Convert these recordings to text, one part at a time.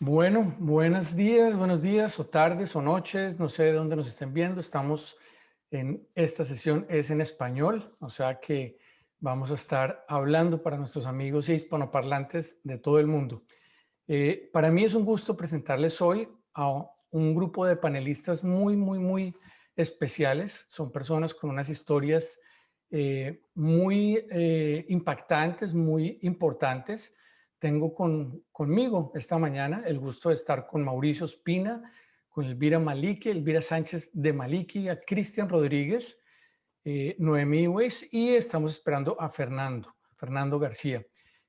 Bueno, buenos días o tardes o noches, no sé de dónde nos estén viendo. Estamos en esta sesión, es en español, o sea que vamos a estar hablando para nuestros amigos hispanoparlantes de todo el mundo. Para mí es un gusto presentarles hoy a un grupo de panelistas muy especiales. Son personas con unas historias muy impactantes, muy importantes. Tengo conmigo esta mañana el gusto de estar con Mauricio Espina, con Elvira Maliki, Elvira Sánchez de Maliki, a Cristian Rodríguez, Noemí Weiss y estamos esperando a Fernando García.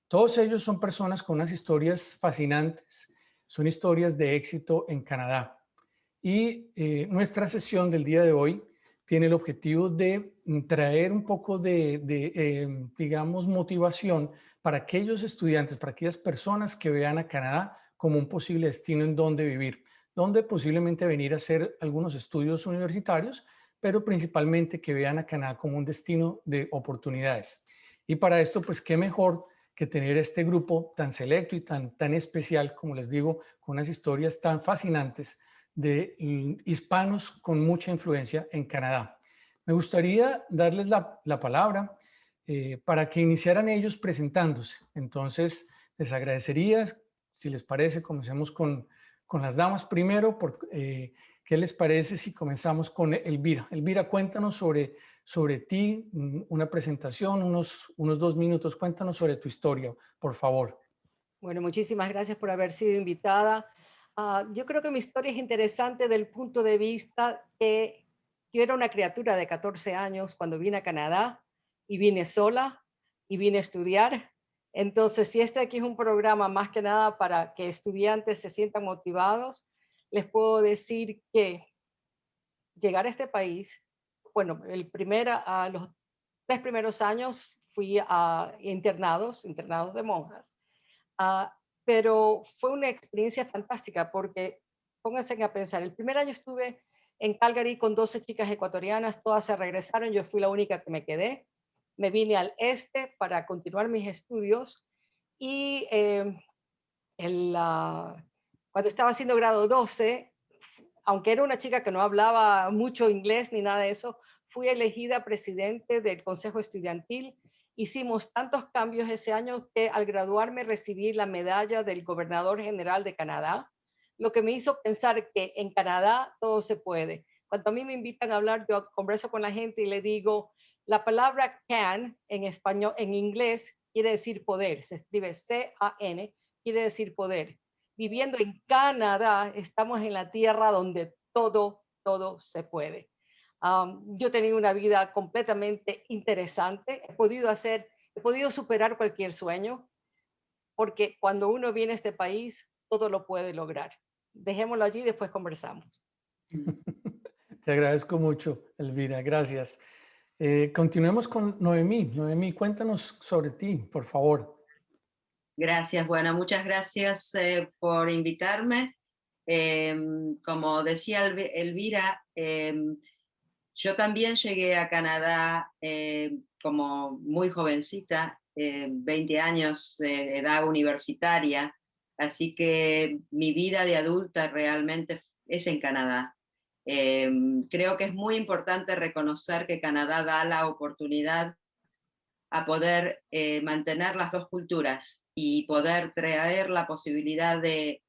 Todos ellos son personas con unas historias fascinantes, son historias de éxito en Canadá. Y nuestra sesión del día de hoy tiene el objetivo de traer un poco digamos, motivación para aquellos estudiantes, para aquellas personas que vean a Canadá como un posible destino en donde vivir, donde posiblemente venir a hacer algunos estudios universitarios, pero principalmente que vean a Canadá como un destino de oportunidades. Y para esto, pues qué mejor que tener este grupo tan selecto y tan especial, como les digo, con unas historias tan fascinantes de hispanos con mucha influencia en Canadá. Me gustaría darles la palabra para que iniciaran ellos presentándose. Entonces, les agradecería, si les parece, comencemos con las damas primero. ¿Qué les parece si comenzamos con Elvira? Elvira, cuéntanos sobre ti, una presentación, unos 2 minutos. Cuéntanos sobre tu historia, por favor. Bueno, muchísimas gracias por haber sido invitada. Yo creo que mi historia es interesante del punto de vista que yo era una criatura de 14 años cuando vine a Canadá y vine sola y vine a estudiar. Entonces, si este aquí es un programa más que nada para que estudiantes se sientan motivados, les puedo decir que llegar a este país, bueno, a los 3 primeros años fui a internados de monjas. Pero fue una experiencia fantástica porque pónganse a pensar, el primer año estuve en Calgary con 12 chicas ecuatorianas, todas se regresaron, yo fui la única que me quedé. Me vine al este para continuar mis estudios y cuando estaba haciendo grado 12, aunque era una chica que no hablaba mucho inglés ni nada de eso, fui elegida presidente del Consejo Estudiantil. Hicimos tantos cambios ese año que al graduarme recibí la medalla del Gobernador General de Canadá, lo que me hizo pensar que en Canadá todo se puede. Cuando a mí me invitan a hablar, yo converso con la gente y le digo, la palabra can en español, en inglés, quiere decir poder, se escribe C-A-N, quiere decir poder. Viviendo en Canadá, estamos en la tierra donde todo se puede. Yo he tenido una vida completamente interesante, he podido superar cualquier sueño, porque cuando uno viene a este país, todo lo puede lograr. Dejémoslo allí y después conversamos. Te agradezco mucho, Elvira, gracias. Continuemos con Noemí. Noemí, cuéntanos sobre ti, por favor. Gracias, bueno, muchas gracias por invitarme. Como decía Elvira, yo también llegué a Canadá como muy jovencita, 20 años de edad universitaria, así que mi vida de adulta realmente es en Canadá. Creo que es muy importante reconocer que Canadá da la oportunidad a poder mantener las dos culturas y poder traer la posibilidad de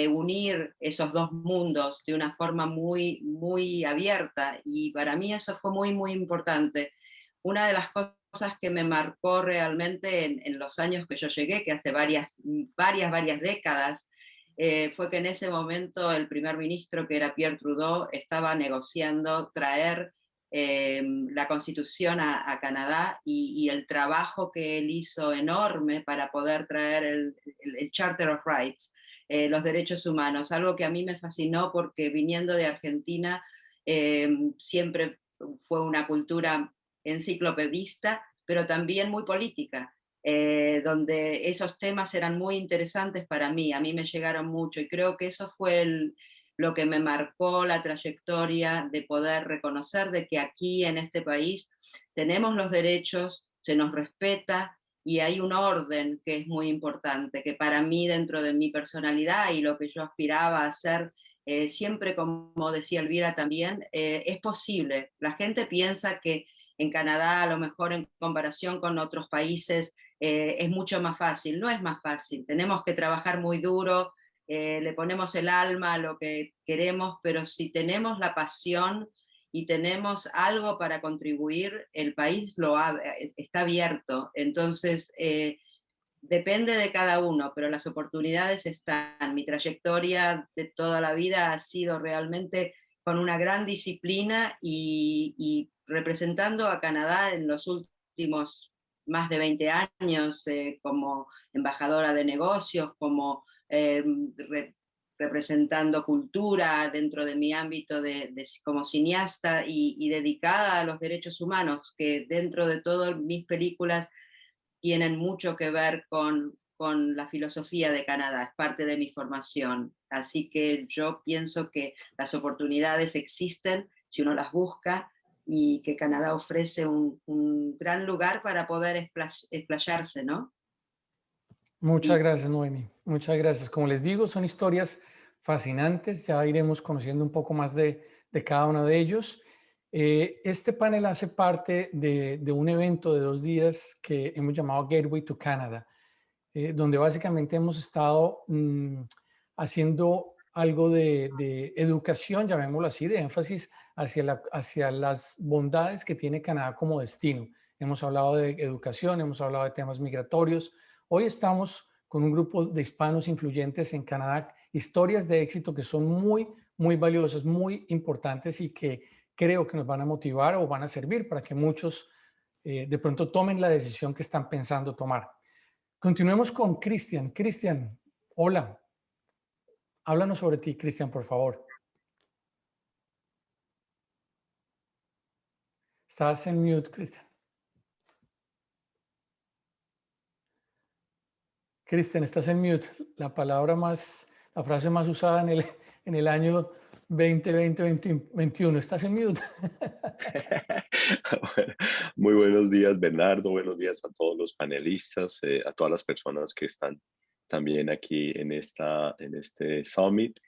unir esos dos mundos de una forma muy abierta. Y para mí eso fue muy importante. Una de las cosas que me marcó realmente en los años que yo llegué, que hace varias décadas, fue que en ese momento el primer ministro, que era Pierre Trudeau, estaba negociando traer la constitución a Canadá y el trabajo que él hizo enorme para poder traer el Charter of Rights, los derechos humanos, algo que a mí me fascinó porque viniendo de Argentina siempre fue una cultura enciclopedista, pero también muy política. Donde esos temas eran muy interesantes para mí, a mí me llegaron mucho y creo que eso fue lo que me marcó la trayectoria de poder reconocer de que aquí en este país tenemos los derechos, se nos respeta y hay un orden que es muy importante, que para mí dentro de mi personalidad y lo que yo aspiraba a hacer, siempre como decía Elvira también, es posible. La gente piensa que en Canadá a lo mejor en comparación con otros países es mucho más fácil. No es más fácil, tenemos que trabajar muy duro, le ponemos el alma a lo que queremos, pero si tenemos la pasión y tenemos algo para contribuir, el país está abierto. Entonces, depende de cada uno, pero las oportunidades están. Mi trayectoria de toda la vida ha sido realmente con una gran disciplina y representando a Canadá en los últimos más de 20 años como embajadora de negocios, como representando cultura dentro de mi ámbito como cineasta y dedicada a los derechos humanos, que dentro de todas mis películas tienen mucho que ver con la filosofía de Canadá, es parte de mi formación. Así que yo pienso que las oportunidades existen si uno las busca y que Canadá ofrece un gran lugar para poder explayarse, ¿no? Muchas gracias, Noemi. Muchas gracias. Como les digo, son historias fascinantes. Ya iremos conociendo un poco más de cada uno de ellos. Este panel hace parte de un evento de 2 días que hemos llamado Gateway to Canada, donde básicamente hemos estado haciendo algo de educación, llamémoslo así, de énfasis hacia las bondades que tiene Canadá como destino. Hemos hablado de educación, hemos hablado de temas migratorios. Hoy estamos con un grupo de hispanos influyentes en Canadá, historias de éxito que son muy, muy valiosas, muy importantes y que creo que nos van a motivar o van a servir para que muchos de pronto tomen la decisión que están pensando tomar. Continuemos con Cristian. Cristian, hola. Háblanos sobre ti, Cristian, por favor. Estás en mute, Cristian. Cristian, estás en mute. La frase más usada en el año 2020-2021. ¿Estás en mute? Muy buenos días, Bernardo. Buenos días a todos los panelistas, a todas las personas que están también aquí en este Summit.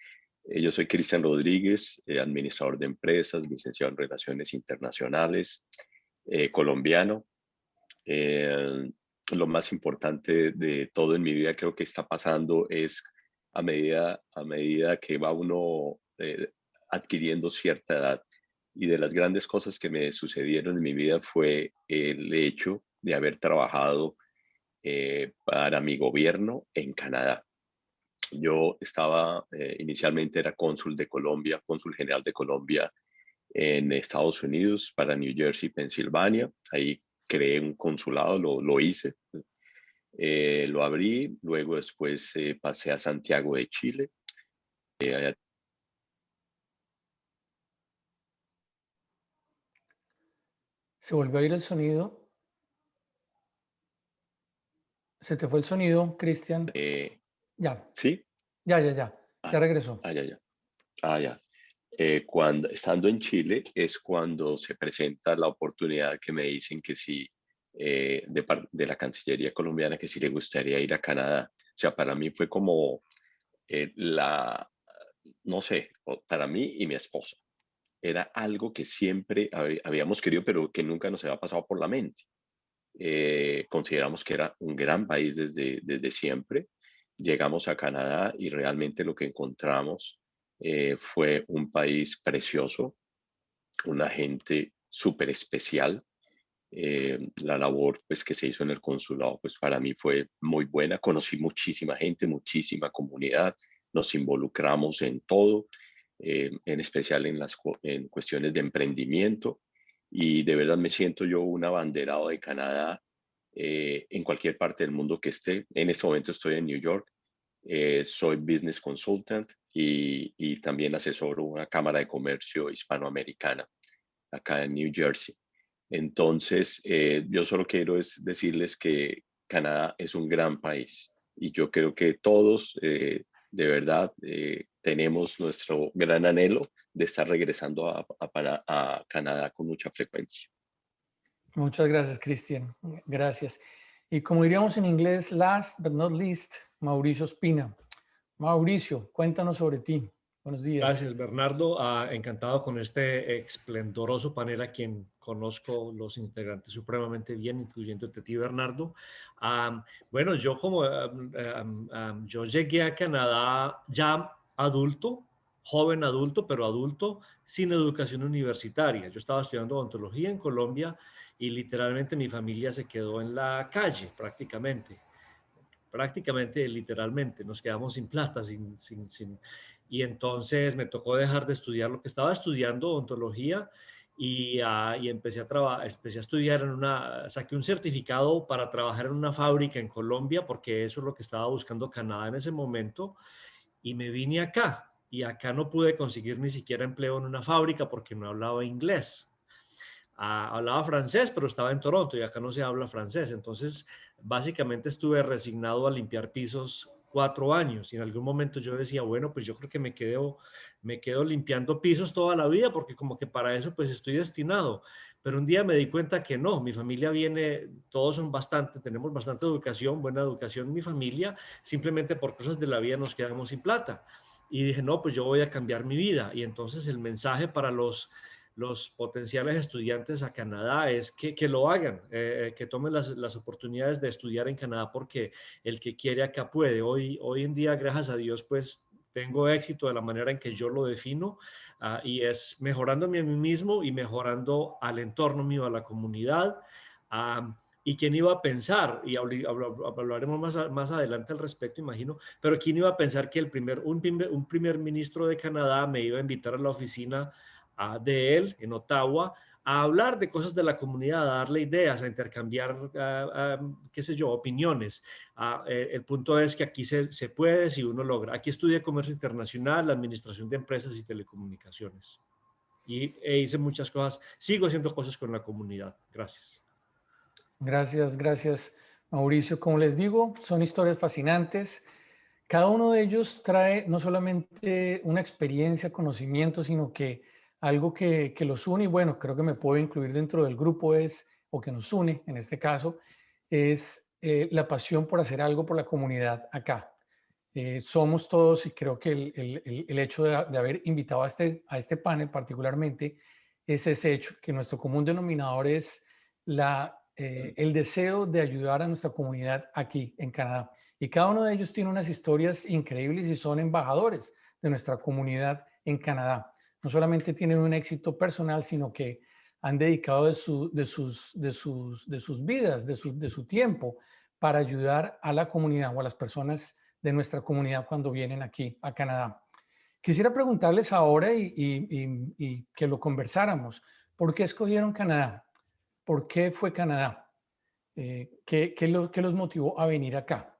Yo soy Cristian Rodríguez, administrador de empresas, licenciado en Relaciones Internacionales, colombiano. Lo más importante de todo en mi vida creo que está pasando es a medida que va uno adquiriendo cierta edad. Y de las grandes cosas que me sucedieron en mi vida fue el hecho de haber trabajado para mi gobierno en Canadá. Yo inicialmente era cónsul de Colombia, cónsul general de Colombia en Estados Unidos para New Jersey, Pensilvania. Ahí creé un consulado, lo hice, lo abrí, luego después pasé a Santiago de Chile. Se volvió a ir el sonido. Se te fue el sonido, Cristian. Ya. ¿Sí? Ya regresó. Ya. Estando en Chile es cuando se presenta la oportunidad que me dicen que sí, de la Cancillería colombiana, que sí le gustaría ir a Canadá. O sea, para mí fue como no sé, para mí y mi esposa. Era algo que siempre habíamos querido, pero que nunca nos había pasado por la mente. Consideramos que era un gran país desde siempre. Llegamos a Canadá y realmente lo que encontramos fue un país precioso, una gente súper especial. La labor pues, que se hizo en el consulado pues, para mí fue muy buena. Conocí muchísima gente, muchísima comunidad, nos involucramos en todo, en especial en cuestiones de emprendimiento, y de verdad me siento yo un abanderado de Canadá en cualquier parte del mundo que esté. En este momento estoy en New York, soy business consultant y también asesoro una cámara de comercio hispanoamericana acá en New Jersey. Entonces, yo solo quiero decirles que Canadá es un gran país y yo creo que todos, de verdad, tenemos nuestro gran anhelo de estar regresando a Canadá con mucha frecuencia. Muchas gracias, Cristian. Gracias. Y como diríamos en inglés, last but not least, Mauricio Espina. Mauricio, cuéntanos sobre ti. Buenos días. Gracias, Bernardo. Encantado con este esplendoroso panel a quien conozco los integrantes supremamente bien, incluyéndote a ti, Bernardo. Bueno, yo yo llegué a Canadá ya adulto, joven adulto, pero adulto sin educación universitaria. Yo estaba estudiando odontología en Colombia y literalmente mi familia se quedó en la calle prácticamente literalmente, nos quedamos sin plata, y entonces me tocó dejar de estudiar lo que estaba estudiando, odontología, y empecé a estudiar saqué un certificado para trabajar en una fábrica en Colombia, porque eso es lo que estaba buscando Canadá en ese momento, y me vine acá, y acá no pude conseguir ni siquiera empleo en una fábrica porque no hablaba inglés. Hablaba francés, pero estaba en Toronto y acá no se habla francés. Entonces, básicamente estuve resignado a limpiar pisos 4 años y en algún momento yo decía, bueno, pues yo creo que me quedo limpiando pisos toda la vida porque como que para eso pues estoy destinado. Pero un día me di cuenta que no, mi familia viene, tenemos bastante educación, buena educación en mi familia, simplemente por cosas de la vida nos quedamos sin plata. Y dije, no, pues yo voy a cambiar mi vida. Y entonces el mensaje para los potenciales estudiantes a Canadá es que lo hagan, que tomen las oportunidades de estudiar en Canadá porque el que quiere acá puede. Hoy en día, gracias a Dios, pues tengo éxito de la manera en que yo lo defino y es mejorándome a mí mismo y mejorando al entorno mío, a la comunidad. ¿Y quién iba a pensar? Y hablaremos más adelante al respecto, imagino, pero ¿quién iba a pensar que un primer ministro de Canadá me iba a invitar a la oficina de él en Ottawa a hablar de cosas de la comunidad, a darle ideas, a intercambiar, qué sé yo, opiniones? El punto es que aquí se puede si uno logra. Aquí estudié comercio internacional, administración de empresas y telecomunicaciones. E hice muchas cosas, sigo haciendo cosas con la comunidad. Gracias. Gracias, gracias, Mauricio. Como les digo, son historias fascinantes. Cada uno de ellos trae no solamente una experiencia, conocimiento, sino que algo que los une, y bueno, creo que me puedo incluir dentro del grupo o que nos une en este caso, es la pasión por hacer algo por la comunidad acá. Somos todos, y creo que el hecho de haber invitado a este panel particularmente es ese hecho, que nuestro común denominador es el deseo de ayudar a nuestra comunidad aquí en Canadá. Y cada uno de ellos tiene unas historias increíbles y son embajadores de nuestra comunidad en Canadá. No solamente tienen un éxito personal, sino que han dedicado de sus vidas, de su tiempo, para ayudar a la comunidad o a las personas de nuestra comunidad cuando vienen aquí a Canadá. Quisiera preguntarles ahora y que lo conversáramos. ¿Por qué escogieron Canadá? ¿Por qué fue Canadá? ¿Qué los motivó a venir acá?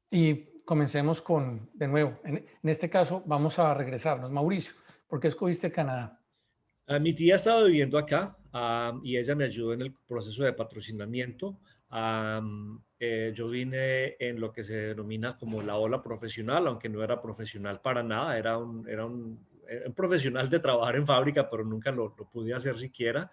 Y comencemos de nuevo, en este caso vamos a regresarnos. Mauricio, ¿por qué escogiste Canadá? Mi tía estaba viviendo acá y ella me ayudó en el proceso de patrocinamiento. Yo vine en lo que se denomina como la ola profesional, aunque no era profesional para nada, era un profesional de trabajar en fábrica, pero nunca lo pude hacer siquiera.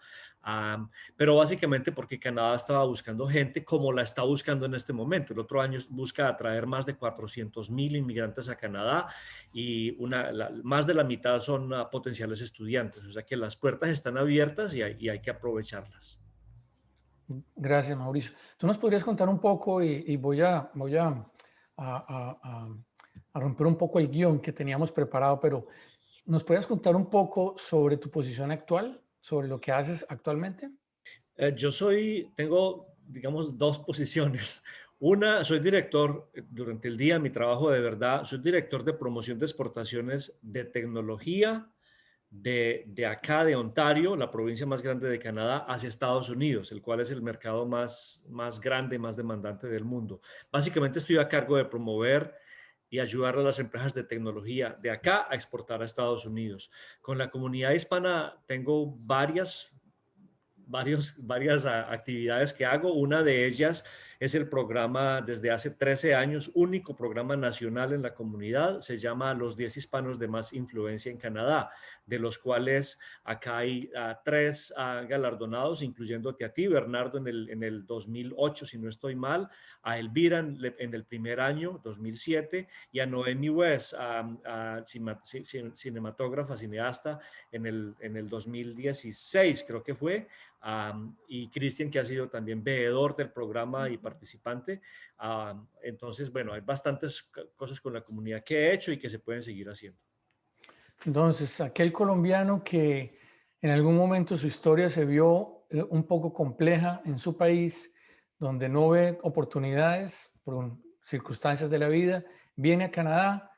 Pero básicamente porque Canadá estaba buscando gente como la está buscando en este momento. El otro año busca atraer más de 400,000 inmigrantes a Canadá y más de la mitad son potenciales estudiantes. O sea que las puertas están abiertas y hay que aprovecharlas. Gracias, Mauricio. ¿Tú nos podrías contar un poco, y voy a romper un poco el guión que teníamos preparado, pero ¿nos podrías contar un poco sobre tu posición actual, sobre lo que haces actualmente? Tengo, digamos, dos posiciones. Una, soy director, durante el día, mi trabajo de verdad, soy director de promoción de exportaciones de tecnología de acá, de Ontario, la provincia más grande de Canadá, hacia Estados Unidos, el cual es el mercado más grande, más demandante del mundo. Básicamente estoy a cargo de promover y ayudar a las empresas de tecnología de acá a exportar a Estados Unidos. Con la comunidad hispana tengo varias varias actividades que hago. Una de ellas es el programa desde hace 13 años, único programa nacional en la comunidad. Se llama Los 10 hispanos de más influencia en Canadá, de los cuales acá hay 3 galardonados, incluyéndote a ti, Bernardo, en el 2008, si no estoy mal, a Elvira en el primer año, 2007, y a Noemi West, cinematógrafa, cineasta, en el 2016, creo que fue. Y Cristian, que ha sido también veedor del programa y participante. Entonces, bueno, hay bastantes cosas con la comunidad que he hecho y que se pueden seguir haciendo. Entonces, aquel colombiano que en algún momento su historia se vio un poco compleja en su país, donde no ve oportunidades por circunstancias de la vida, viene a Canadá,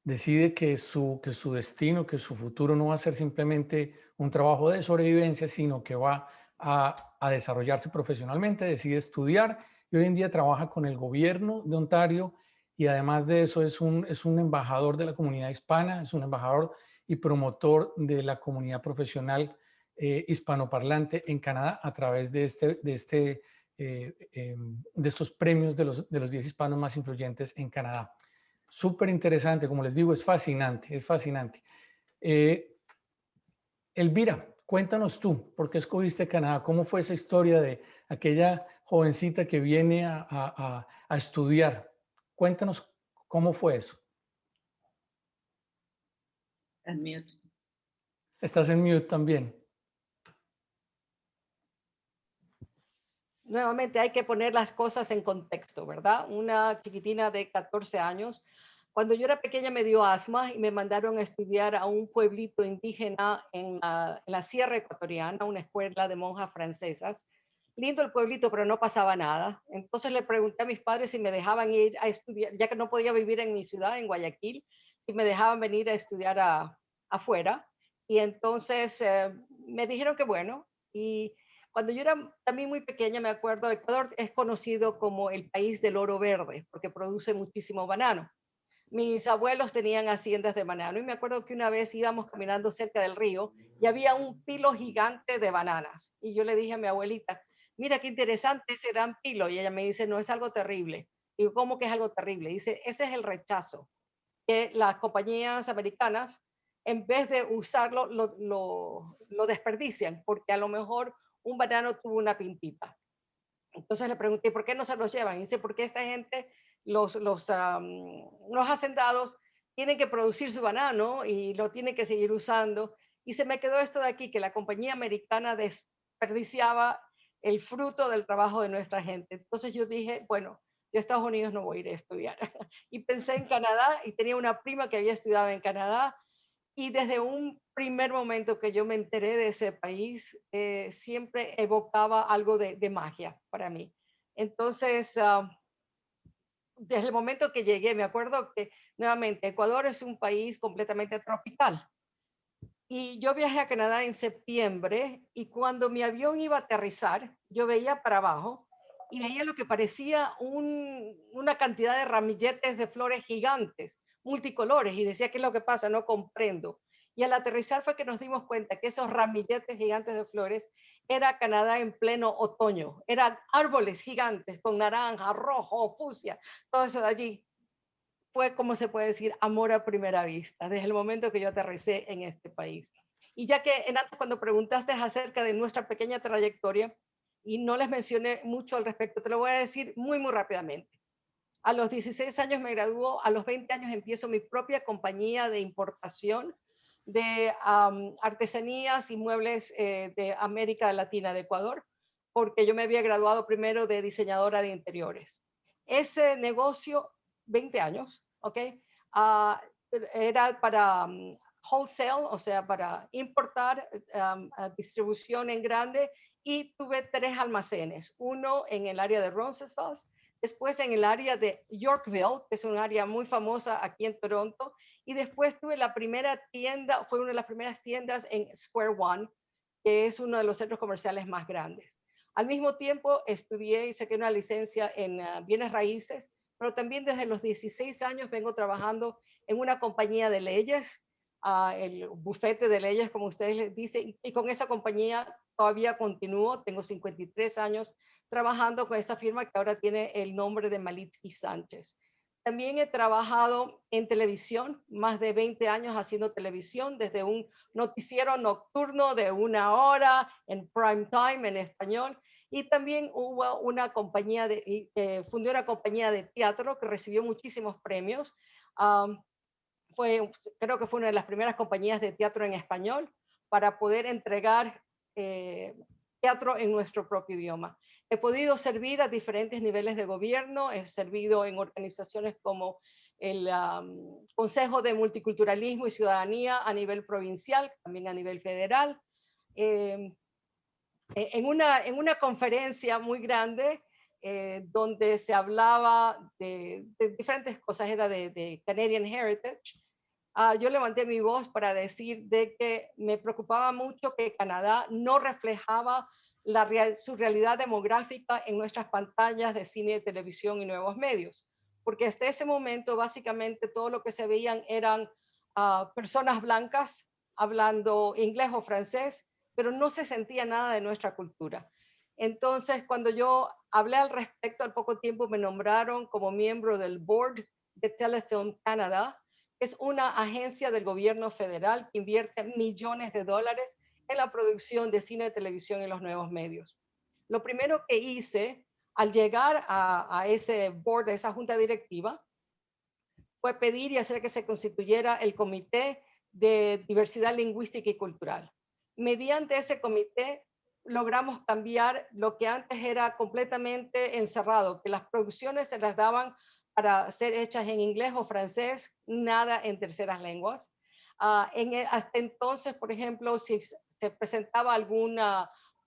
decide que su destino, que su futuro no va a ser simplemente un trabajo de sobrevivencia, sino que va a desarrollarse profesionalmente, decide estudiar y hoy en día trabaja con el gobierno de Ontario y además de eso es un embajador de la comunidad hispana, es un embajador y promotor de la comunidad profesional hispanoparlante en Canadá a través de estos premios de los 10 hispanos más influyentes en Canadá. Súper interesante, como les digo, es fascinante, es fascinante. Elvira, cuéntanos tú, ¿por qué escogiste Canadá? ¿Cómo fue esa historia de aquella jovencita que viene a estudiar? Cuéntanos cómo fue eso. En mute. Estás en mute también. Nuevamente hay que poner las cosas en contexto, ¿verdad? Una chiquitina de 14 años. Cuando yo era pequeña me dio asma y me mandaron a estudiar a un pueblito indígena en la Sierra Ecuatoriana, una escuela de monjas francesas. Lindo el pueblito, pero no pasaba nada. Entonces le pregunté a mis padres si me dejaban ir a estudiar, ya que no podía vivir en mi ciudad, en Guayaquil, si me dejaban venir a estudiar afuera. Y entonces me dijeron que bueno. Y cuando yo era también muy pequeña, me acuerdo, Ecuador es conocido como el país del oro verde, porque produce muchísimo banano. Mis abuelos tenían haciendas de banano y me acuerdo que una vez íbamos caminando cerca del río y había un pilo gigante de bananas. Y yo le dije a mi abuelita, mira qué interesante ese gran pilo. Y ella me dice, no, es algo terrible. Digo, ¿cómo que es algo terrible? Dice, ese es el rechazo que las compañías americanas, en vez de usarlo, lo desperdician, porque a lo mejor un banano tuvo una pintita. Entonces le pregunté, ¿por qué no se los llevan? Y dice, porque esta gente, los hacendados, tienen que producir su banano y lo tienen que seguir usando. Y se me quedó esto de aquí, que la compañía americana desperdiciaba el fruto del trabajo de nuestra gente. Entonces yo dije, bueno, yo a Estados Unidos no voy a ir a estudiar. Y pensé en Canadá y tenía una prima que había estudiado en Canadá y desde un primer momento que yo me enteré de ese país, siempre evocaba algo de magia para mí. Entonces, desde el momento que llegué, me acuerdo que nuevamente Ecuador es un país completamente tropical. Y yo viajé a Canadá en septiembre y cuando mi avión iba a aterrizar, yo veía para abajo y veía lo que parecía una cantidad de ramilletes de flores gigantes, multicolores, y decía, ¿qué es lo que pasa? No comprendo. Y al aterrizar fue que nos dimos cuenta que esos ramilletes gigantes de flores era Canadá en pleno otoño, eran árboles gigantes con naranja, rojo, fucsia, todo eso de allí. Fue, como se puede decir, amor a primera vista, desde el momento que yo aterricé en este país. Y ya que en antes cuando preguntaste acerca de nuestra pequeña trayectoria, y no les mencioné mucho al respecto, te lo voy a decir muy, muy rápidamente. A los 16 años me graduó, a los 20 años empiezo mi propia compañía de importación de artesanías y muebles de América Latina, de Ecuador, porque yo me había graduado primero de diseñadora de interiores. Ese negocio, 20 años, ¿ok? Uh, era para wholesale, o sea, para importar, distribución en grande, y tuve 3 almacenes, uno en el área de Roncesvalles, después en el área de Yorkville, que es un área muy famosa aquí en Toronto, y después tuve la primera tienda, fue una de las primeras tiendas en Square One, que es uno de los centros comerciales más grandes. Al mismo tiempo estudié y saqué una licencia en bienes raíces, pero también desde los 16 años vengo trabajando en una compañía de leyes, el bufete de leyes, como ustedes les dicen, y con esa compañía todavía continúo, tengo 53 años trabajando con esta firma que ahora tiene el nombre de Malitsky Sánchez. También he trabajado en televisión, más de 20 años haciendo televisión, desde un noticiero nocturno de 1 hora en prime time en español. Y también hubo una compañía, fundé una compañía de teatro que recibió muchísimos premios. Creo que fue una de las primeras compañías de teatro en español para poder entregar teatro en nuestro propio idioma. He podido servir a diferentes niveles de gobierno, he servido en organizaciones como el Consejo de Multiculturalismo y Ciudadanía a nivel provincial, también a nivel federal. En una conferencia muy grande donde se hablaba de diferentes cosas, era de Canadian Heritage, yo levanté mi voz para decir de que me preocupaba mucho que Canadá no reflejaba su realidad demográfica en nuestras pantallas de cine, televisión y nuevos medios. Porque hasta ese momento, básicamente, todo lo que se veían eran personas blancas hablando inglés o francés, pero no se sentía nada de nuestra cultura. Entonces, cuando yo hablé al respecto, al poco tiempo me nombraron como miembro del board de Telefilm Canada, que es una agencia del gobierno federal que invierte millones de dólares en la producción de cine, televisión y los nuevos medios. Lo primero que hice al llegar a ese board, a esa junta directiva, fue pedir y hacer que se constituyera el Comité de Diversidad Lingüística y Cultural. Mediante ese comité logramos cambiar lo que antes era completamente encerrado, que las producciones se las daban para ser hechas en inglés o francés, nada en terceras lenguas. Hasta entonces, por ejemplo, si se presentaba algún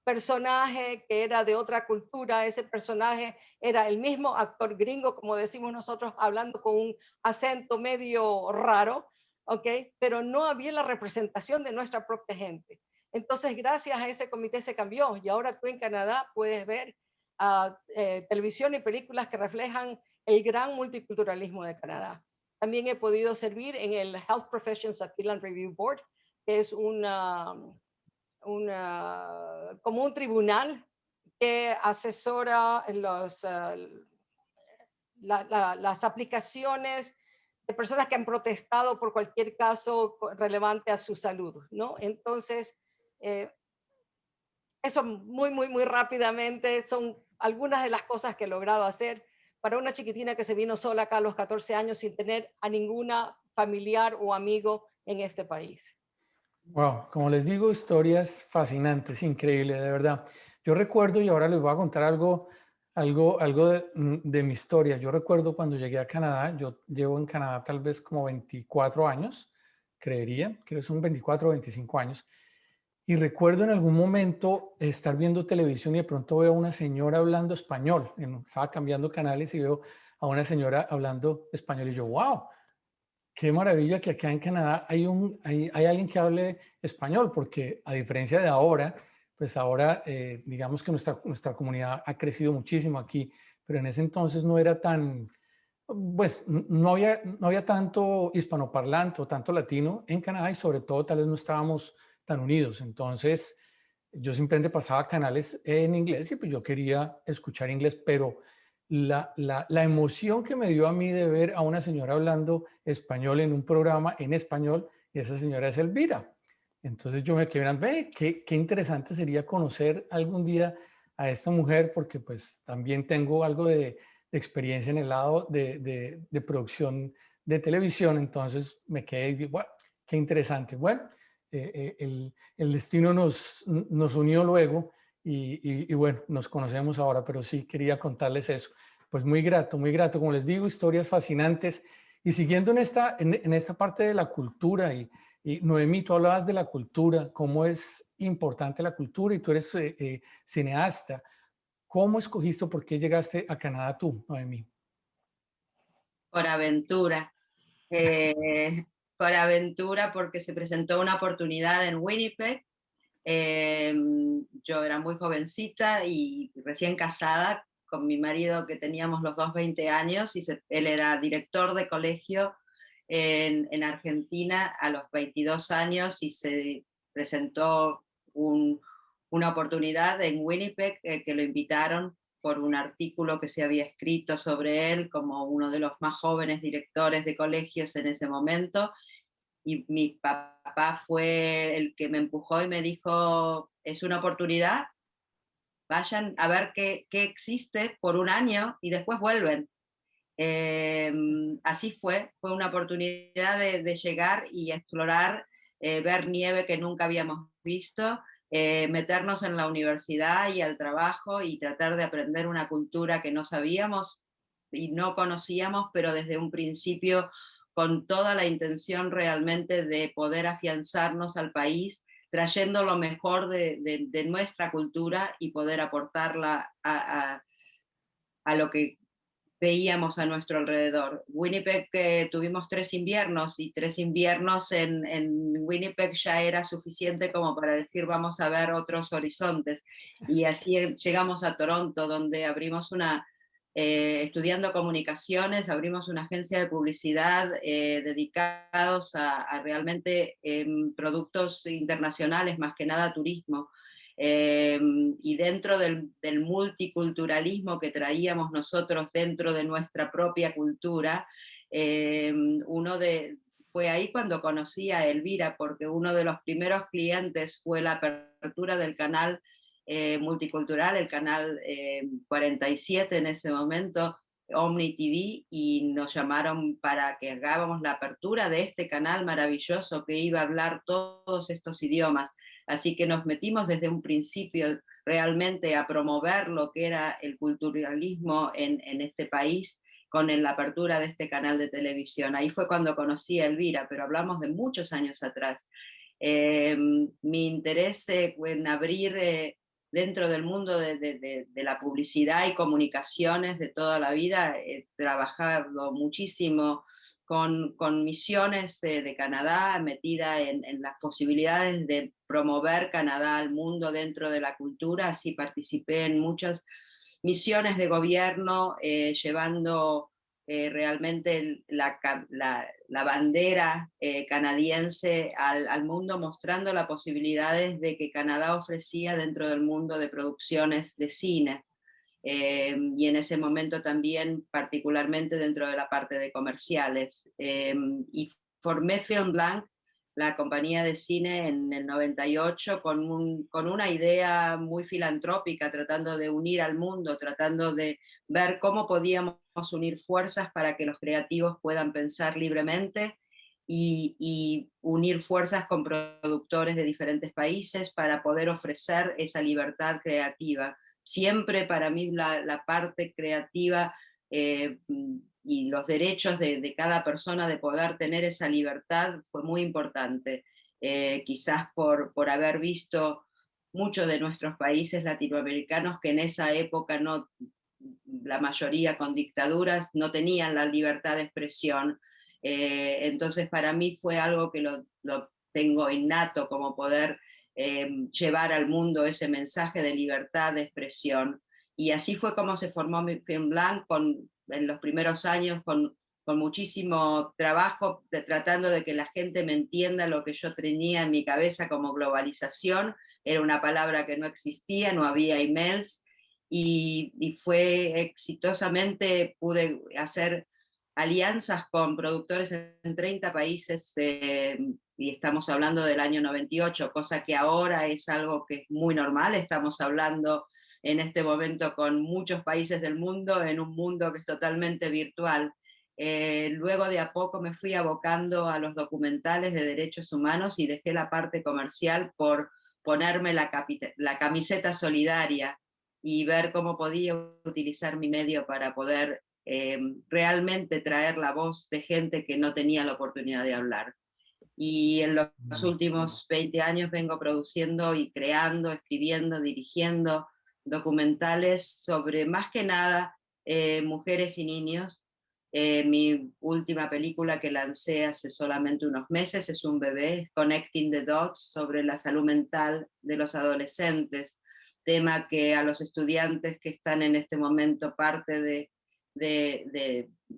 personaje que era de otra cultura, ese personaje era el mismo actor gringo, como decimos nosotros, hablando con un acento medio raro, ¿ok? Pero no había la representación de nuestra propia gente. Entonces, gracias a ese comité se cambió y ahora tú en Canadá puedes ver televisión y películas que reflejan el gran multiculturalismo de Canadá. También he podido servir en el Health Professions Appeal and Review Board, que es como un tribunal que asesora las aplicaciones de personas que han protestado por cualquier caso relevante a su salud, ¿no? Entonces, eso muy rápidamente son algunas de las cosas que he logrado hacer para una chiquitina que se vino sola acá a los 14 años sin tener a ninguna familiar o amigo en este país. Wow, como les digo, historias fascinantes, increíble, de verdad. Yo recuerdo, y ahora les voy a contar algo de mi historia. Yo recuerdo cuando llegué a Canadá, yo llevo en Canadá tal vez como 24 años, creería, creo que son 24 o 25 años. Y recuerdo en algún momento estar viendo televisión y de pronto veo a una señora hablando español. Estaba cambiando canales y veo a una señora hablando español y yo, wow, qué maravilla que acá en Canadá hay alguien que hable español, porque a diferencia de ahora, pues ahora digamos que nuestra comunidad ha crecido muchísimo aquí, pero en ese entonces no era tan, pues no había tanto hispanoparlante o tanto latino en Canadá y sobre todo tal vez no estábamos tan unidos. Entonces yo simplemente pasaba canales en inglés y pues yo quería escuchar inglés, pero la emoción que me dio a mí de ver a una señora hablando español en un programa en español, y esa señora es Elvira. Entonces yo me quedé mirando, ve, qué interesante sería conocer algún día a esta mujer, porque pues también tengo algo de experiencia en el lado de producción de televisión, entonces me quedé y dije, bueno, qué interesante. Bueno, el destino nos unió luego y bueno, nos conocemos ahora, pero sí quería contarles eso. Pues muy grato, como les digo, historias fascinantes. Y siguiendo en esta parte de la cultura, y Noemí, tú hablabas de la cultura, cómo es importante la cultura, y tú eres cineasta. ¿Cómo escogiste o por qué llegaste a Canadá tú, Noemí? Por aventura. Por aventura porque se presentó una oportunidad en Winnipeg. Yo era muy jovencita y recién casada con mi marido, que teníamos los dos 20 años, y él era director de colegio en Argentina a los 22 años, y se presentó una oportunidad en Winnipeg, que lo invitaron por un artículo que se había escrito sobre él como uno de los más jóvenes directores de colegios en ese momento. Y mi papá fue el que me empujó y me dijo, es una oportunidad, vayan a ver qué existe por un año y después vuelven. Así fue una oportunidad de llegar y explorar, ver nieve que nunca habíamos visto, meternos en la universidad y al trabajo y tratar de aprender una cultura que no sabíamos y no conocíamos, pero desde un principio con toda la intención realmente de poder afianzarnos al país, trayendo lo mejor de nuestra cultura y poder aportarla a lo que veíamos a nuestro alrededor. Winnipeg, tuvimos 3 inviernos y 3 inviernos en Winnipeg ya era suficiente como para decir vamos a ver otros horizontes. Y así llegamos a Toronto, donde abrimos estudiando comunicaciones, abrimos una agencia de publicidad dedicados a realmente productos internacionales, más que nada turismo. Y dentro del multiculturalismo que traíamos nosotros dentro de nuestra propia cultura, fue ahí cuando conocí a Elvira, porque uno de los primeros clientes fue la apertura del canal multicultural, el canal 47 en ese momento, Omni TV, y nos llamaron para que hagamos la apertura de este canal maravilloso que iba a hablar todos estos idiomas. Así que nos metimos desde un principio realmente a promover lo que era el culturalismo en este país con la apertura de este canal de televisión. Ahí fue cuando conocí a Elvira, pero hablamos de muchos años atrás. Mi interés en abrir dentro del mundo de la publicidad y comunicaciones de toda la vida, he trabajado muchísimo con misiones de Canadá, metida en las posibilidades de promover Canadá al mundo dentro de la cultura. Así participé en muchas misiones de gobierno, llevando realmente la bandera canadiense al mundo, mostrando las posibilidades de que Canadá ofrecía dentro del mundo de producciones de cine. Y en ese momento también particularmente dentro de la parte de comerciales. Y formé Film Blanc, la compañía de cine, en el 98 con una idea muy filantrópica, tratando de unir al mundo, tratando de ver cómo podíamos unir fuerzas para que los creativos puedan pensar libremente y unir fuerzas con productores de diferentes países para poder ofrecer esa libertad creativa. Siempre para mí la parte creativa y los derechos de cada persona de poder tener esa libertad fue muy importante. Quizás por haber visto muchos de nuestros países latinoamericanos que en esa época la mayoría con dictaduras no tenían la libertad de expresión. Entonces para mí fue algo que lo tengo innato, como poder llevar al mundo ese mensaje de libertad de expresión. Y así fue como se formó Film Blanc, en los primeros años con muchísimo trabajo, tratando de que la gente me entienda lo que yo tenía en mi cabeza como globalización. Era una palabra que no existía, no había emails, y fue exitosamente, pude hacer alianzas con productores en 30 países, y estamos hablando del año 98, cosa que ahora es algo que es muy normal. Estamos hablando en este momento con muchos países del mundo, en un mundo que es totalmente virtual. Luego de a poco me fui abocando a los documentales de derechos humanos y dejé la parte comercial por ponerme la camiseta solidaria y ver cómo podía utilizar mi medio para poder realmente traer la voz de gente que no tenía la oportunidad de hablar. Y en los últimos 20 años vengo produciendo y creando, escribiendo, dirigiendo documentales sobre, más que nada, mujeres y niños. Mi última película que lancé hace solamente unos meses es un bebé, Connecting the Dots, sobre la salud mental de los adolescentes, tema que a los estudiantes que están en este momento parte de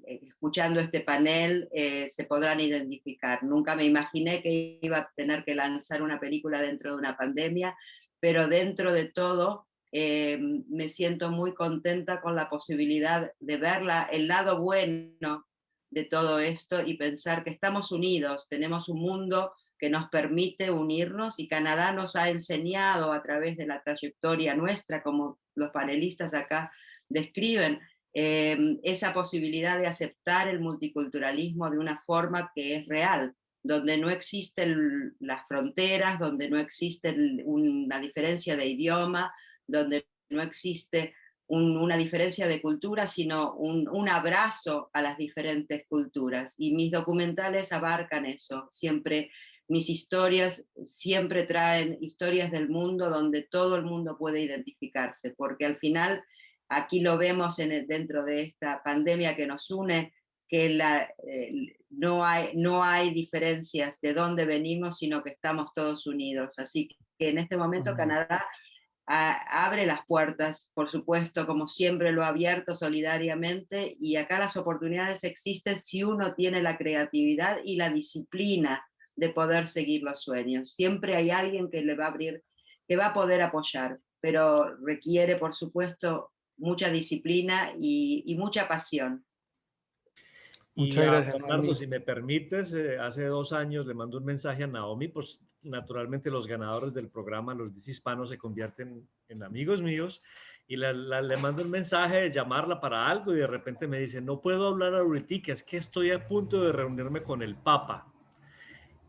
escuchando este panel se podrán identificar. Nunca me imaginé que iba a tener que lanzar una película dentro de una pandemia, pero dentro de todo me siento muy contenta con la posibilidad de ver el lado bueno de todo esto y pensar que estamos unidos, tenemos un mundo que nos permite unirnos y Canadá nos ha enseñado a través de la trayectoria nuestra, como los panelistas acá describen, esa posibilidad de aceptar el multiculturalismo de una forma que es real, donde no existen las fronteras, donde no existe una diferencia de idioma, donde no existe una diferencia de cultura, sino un abrazo a las diferentes culturas. Y mis documentales abarcan eso. Siempre, mis historias siempre traen historias del mundo donde todo el mundo puede identificarse, porque al final, aquí lo vemos dentro de esta pandemia que nos une, que no hay diferencias de dónde venimos, sino que estamos todos unidos. Así que en este momento Canadá abre las puertas, por supuesto, como siempre lo ha abierto solidariamente, y acá las oportunidades existen si uno tiene la creatividad y la disciplina de poder seguir los sueños. Siempre hay alguien que le va a abrir, que va a poder apoyar, pero requiere, por supuesto, mucha disciplina y mucha pasión. Y Muchas a gracias, Bernardo, Noemí. si me permites, hace 2 años le mando un mensaje a Naomi, pues naturalmente los ganadores del programa, los Dis Hispanos, se convierten en amigos míos, y le mando un mensaje de llamarla para algo y de repente me dice, no puedo hablar ahorita, es que estoy a punto de reunirme con el Papa.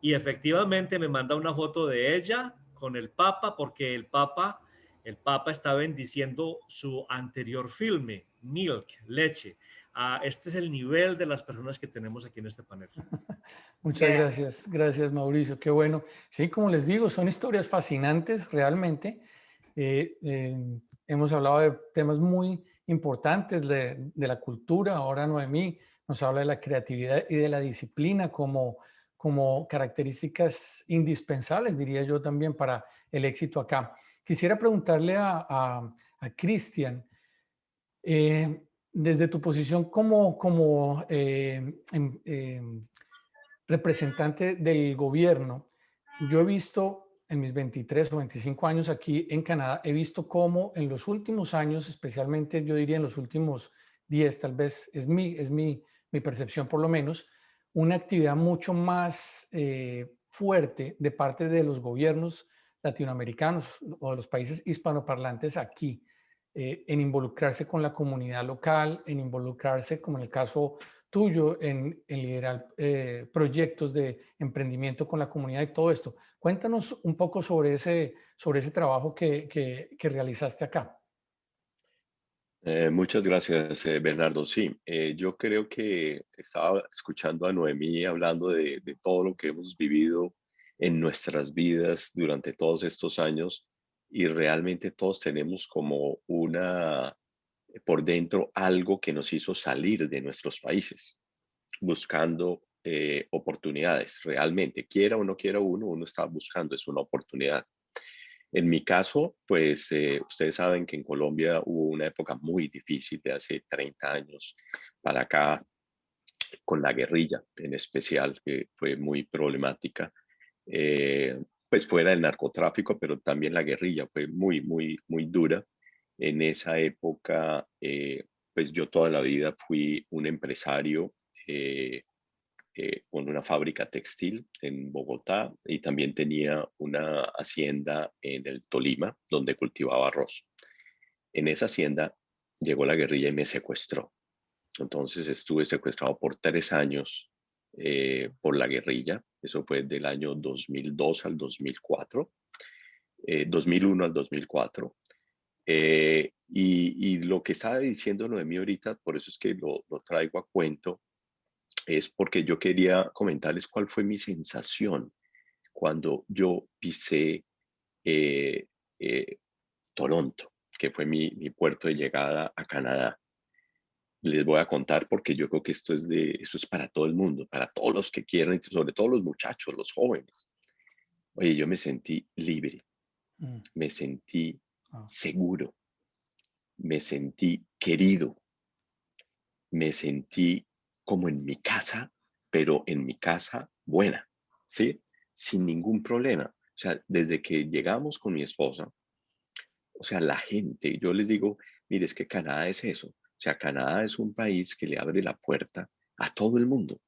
Y efectivamente me manda una foto de ella con el Papa, porque el Papa está bendiciendo su anterior filme, Milk, leche. Este es el nivel de las personas que tenemos aquí en este panel. Muchas gracias, gracias Mauricio, qué bueno. Sí, como les digo, son historias fascinantes realmente. Hemos hablado de temas muy importantes de la cultura. Ahora Noemí nos habla de la creatividad y de la disciplina como características indispensables, diría yo también, para el éxito acá. Quisiera preguntarle a Cristian, desde tu posición como representante del gobierno, yo he visto en mis 23 o 25 años aquí en Canadá, he visto cómo en los últimos años, especialmente yo diría en los últimos 10, tal vez es mi percepción por lo menos, una actividad mucho más fuerte de parte de los gobiernos latinoamericanos o de los países hispanoparlantes aquí, en involucrarse con la comunidad local, en involucrarse, como en el caso tuyo, en liderar proyectos de emprendimiento con la comunidad y todo esto. Cuéntanos un poco sobre ese trabajo que realizaste acá. Muchas gracias, Bernardo. Sí, yo creo que estaba escuchando a Noemí hablando de todo lo que hemos vivido en nuestras vidas durante todos estos años, y realmente todos tenemos como por dentro algo que nos hizo salir de nuestros países, buscando oportunidades. Realmente, quiera o no quiera uno está buscando, es una oportunidad. En mi caso, pues ustedes saben que en Colombia hubo una época muy difícil de hace 30 años para acá, con la guerrilla en especial, que fue muy problemática. Pues fuera del narcotráfico, pero también la guerrilla fue muy, muy, muy dura. En esa época, pues yo toda la vida fui un empresario con una fábrica textil en Bogotá, y también tenía una hacienda en el Tolima donde cultivaba arroz. En esa hacienda llegó la guerrilla y me secuestró. Entonces estuve secuestrado por 3 años por la guerrilla. Eso fue del año 2002 al 2004, 2001 al 2004. Y lo que estaba diciendo Noemí ahorita, por eso es que lo traigo a cuento, es porque yo quería comentarles cuál fue mi sensación cuando yo pisé eh, eh, Toronto, que fue mi puerto de llegada a Canadá. Les voy a contar porque yo creo que esto es para todo el mundo, para todos los que quieran, y sobre todo los muchachos, los jóvenes. Oye, yo me sentí libre, me sentí seguro, me sentí querido, me sentí como en mi casa, pero en mi casa buena, ¿sí? Sin ningún problema. O sea, desde que llegamos con mi esposa, O sea, la gente, yo les digo, mire, es que Canadá es eso. O sea, Canadá es un país que le abre la puerta a todo el mundo.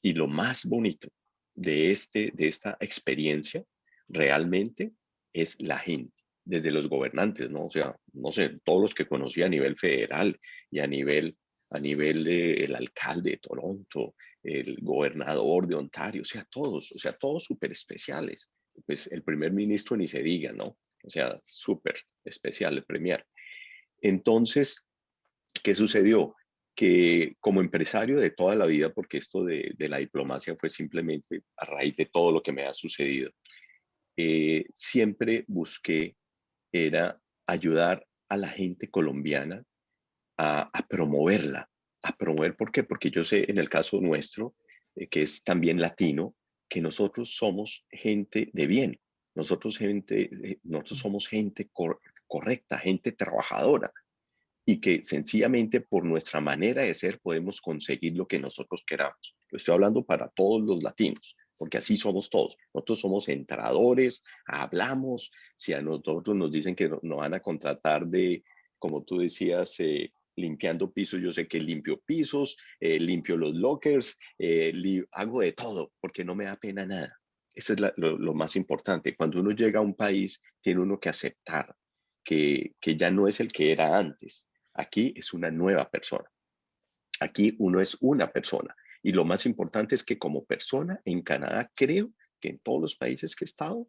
Y lo más bonito de esta experiencia realmente es la gente, desde los gobernantes, ¿no? O sea, no sé, todos los que conocí a nivel federal y a nivel el alcalde de Toronto, el gobernador de Ontario, o sea, todos súper especiales. Pues el primer ministro ni se diga, ¿no? O sea, súper especial el premier. Entonces, ¿qué sucedió? Que como empresario de toda la vida, porque esto de la diplomacia fue simplemente a raíz de todo lo que me ha sucedido, siempre busqué era ayudar a la gente colombiana a promoverla, a promover, ¿por qué? Porque yo sé en el caso nuestro, que es también latino, que nosotros somos gente de bien, nosotros somos gente correcta, gente trabajadora, y que sencillamente por nuestra manera de ser podemos conseguir lo que nosotros queramos. Lo estoy hablando para todos los latinos, porque así somos todos. Nosotros somos entradores, hablamos, si a nosotros nos dicen que nos van a contratar de, como tú decías, limpiando pisos, yo sé que limpio pisos, limpio los lockers, hago de todo, porque no me da pena nada. Eso es lo más importante. Cuando uno llega a un país, tiene uno que aceptar que ya no es el que era antes. Aquí es una nueva persona. Aquí uno es una persona. Y lo más importante es que como persona en Canadá, creo que en todos los países que he estado,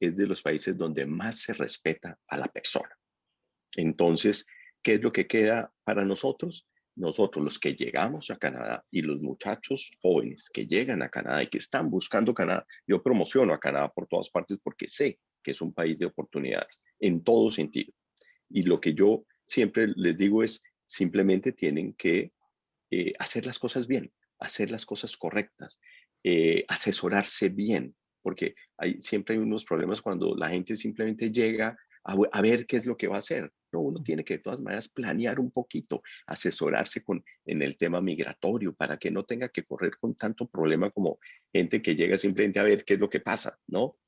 es de los países donde más se respeta a la persona. Entonces, ¿qué es lo que queda para nosotros? Nosotros, los que llegamos a Canadá y los muchachos jóvenes que llegan a Canadá y que están buscando Canadá, yo promociono a Canadá por todas partes porque sé que es un país de oportunidades en todo sentido. Y lo que yo siempre les digo es, simplemente tienen que hacer las cosas bien, hacer las cosas correctas, asesorarse bien, porque siempre hay unos problemas cuando la gente simplemente llega a ver qué es lo que va a hacer. No, uno tiene que de todas maneras planear un poquito, asesorarse en el tema migratorio para que no tenga que correr con tanto problema como gente que llega simplemente a ver qué es lo que pasa, ¿no?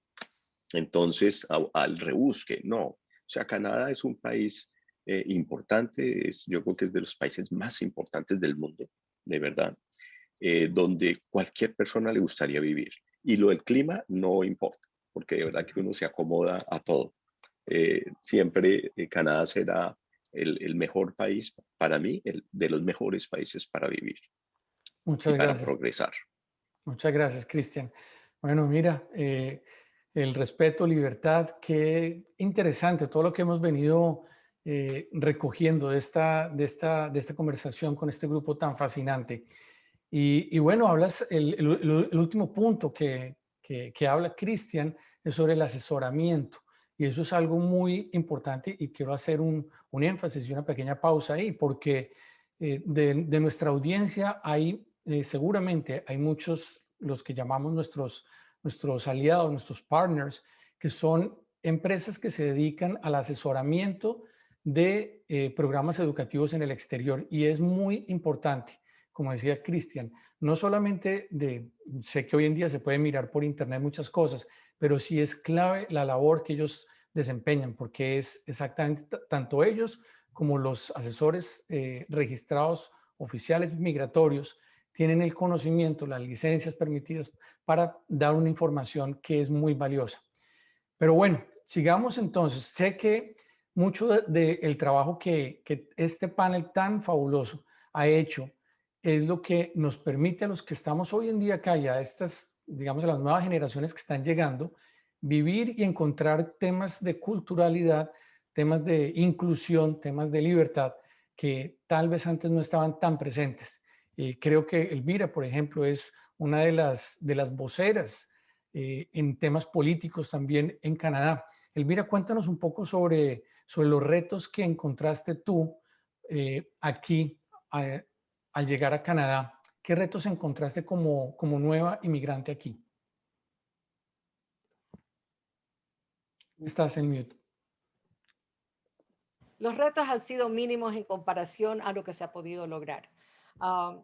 Entonces, al rebusque, no. O sea, Canadá es un país importante, yo creo que es de los países más importantes del mundo, de verdad, donde cualquier persona le gustaría vivir. Y lo del clima no importa, porque de verdad que uno se acomoda a todo. Siempre Canadá será el mejor país para mí, de los mejores países para vivir y Muchas para gracias. progresar. Muchas gracias, Cristian. Bueno, mira, el respeto, libertad, qué interesante todo lo que hemos venido recogiendo de esta conversación con este grupo tan fascinante. Y bueno, hablas, el último punto que habla Cristian es sobre el asesoramiento. Y eso es algo muy importante y quiero hacer un énfasis y una pequeña pausa ahí, porque de nuestra audiencia hay, seguramente hay muchos, los que llamamos nuestros aliados, nuestros partners, que son empresas que se dedican al asesoramiento de programas educativos en el exterior. Y es muy importante, como decía Cristian, no solamente sé que hoy en día se puede mirar por internet muchas cosas, pero sí es clave la labor que ellos desempeñan, porque es exactamente tanto ellos como los asesores registrados oficiales migratorios tienen el conocimiento, las licencias permitidas para dar una información que es muy valiosa. Pero bueno, sigamos entonces. Sé que mucho del trabajo que este panel tan fabuloso ha hecho es lo que nos permite a los que estamos hoy en día acá, ya estas, digamos, a las nuevas generaciones que están llegando, vivir y encontrar temas de culturalidad, temas de inclusión, temas de libertad que tal vez antes no estaban tan presentes. Creo que Elvira, por ejemplo, es una de las voceras en temas políticos también en Canadá. Elvira, cuéntanos un poco sobre los retos que encontraste tú aquí al llegar a Canadá. ¿Qué retos encontraste como nueva inmigrante aquí? Estás en mute. Los retos han sido mínimos en comparación a lo que se ha podido lograr. Ah,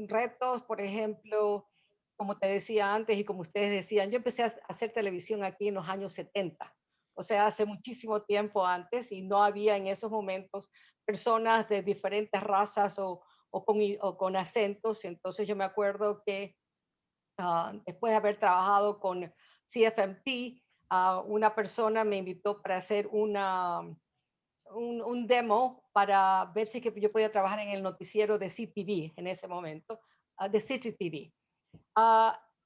retos, por ejemplo, como te decía antes y como ustedes decían, yo empecé a hacer televisión aquí en los años 70. o sea, hace muchísimo tiempo antes, y no había en esos momentos personas de diferentes razas o con acentos. Entonces yo me acuerdo que después de haber trabajado con CFMT, una persona me invitó para hacer un demo para ver si que yo podía trabajar en el noticiero de CTV en ese momento, de City TV.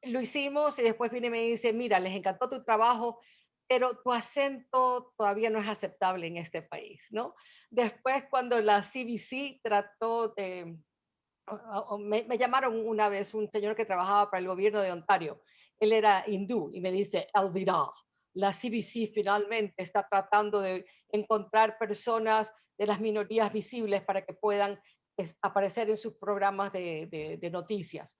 Lo hicimos y después viene y me dice, mira, les encantó tu trabajo, pero tu acento todavía no es aceptable en este país, ¿no? Después, cuando la CBC trató de, me llamaron una vez un señor que trabajaba para el gobierno de Ontario. Él era hindú y me dice, Elvira, la CBC finalmente está tratando de encontrar personas de las minorías visibles para que puedan aparecer en sus programas de noticias.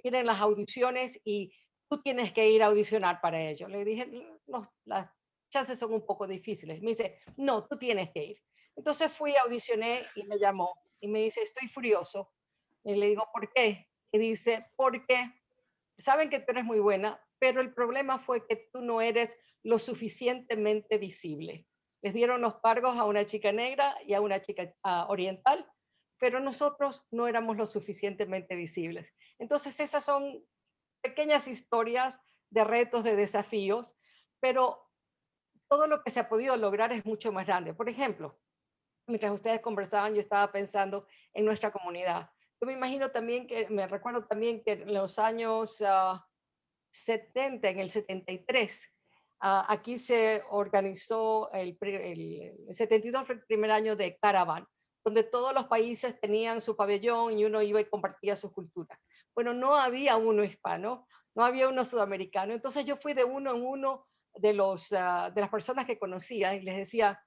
Tienen las audiciones y tú tienes que ir a audicionar para ello. Le dije, no, las chances son un poco difíciles. Me dice, no, tú tienes que ir. Entonces fui, audicioné y me llamó y me dice, estoy furioso. Y le digo, ¿por qué? Y dice, porque saben que tú eres muy buena, pero el problema fue que tú no eres lo suficientemente visible. Les dieron los cargos a una chica negra y a una chica oriental, pero nosotros no éramos lo suficientemente visibles. Entonces esas son pequeñas historias de retos, de desafíos, pero todo lo que se ha podido lograr es mucho más grande. Por ejemplo, mientras ustedes conversaban, yo estaba pensando en nuestra comunidad. Yo me imagino también me recuerdo también que en los años 70, en el 73, aquí se organizó el 72 fue el primer año de Caravan, donde todos los países tenían su pabellón y uno iba y compartía su cultura. Bueno, no había uno hispano, no había uno sudamericano, entonces yo fui de uno en uno de las personas que conocía y les decía,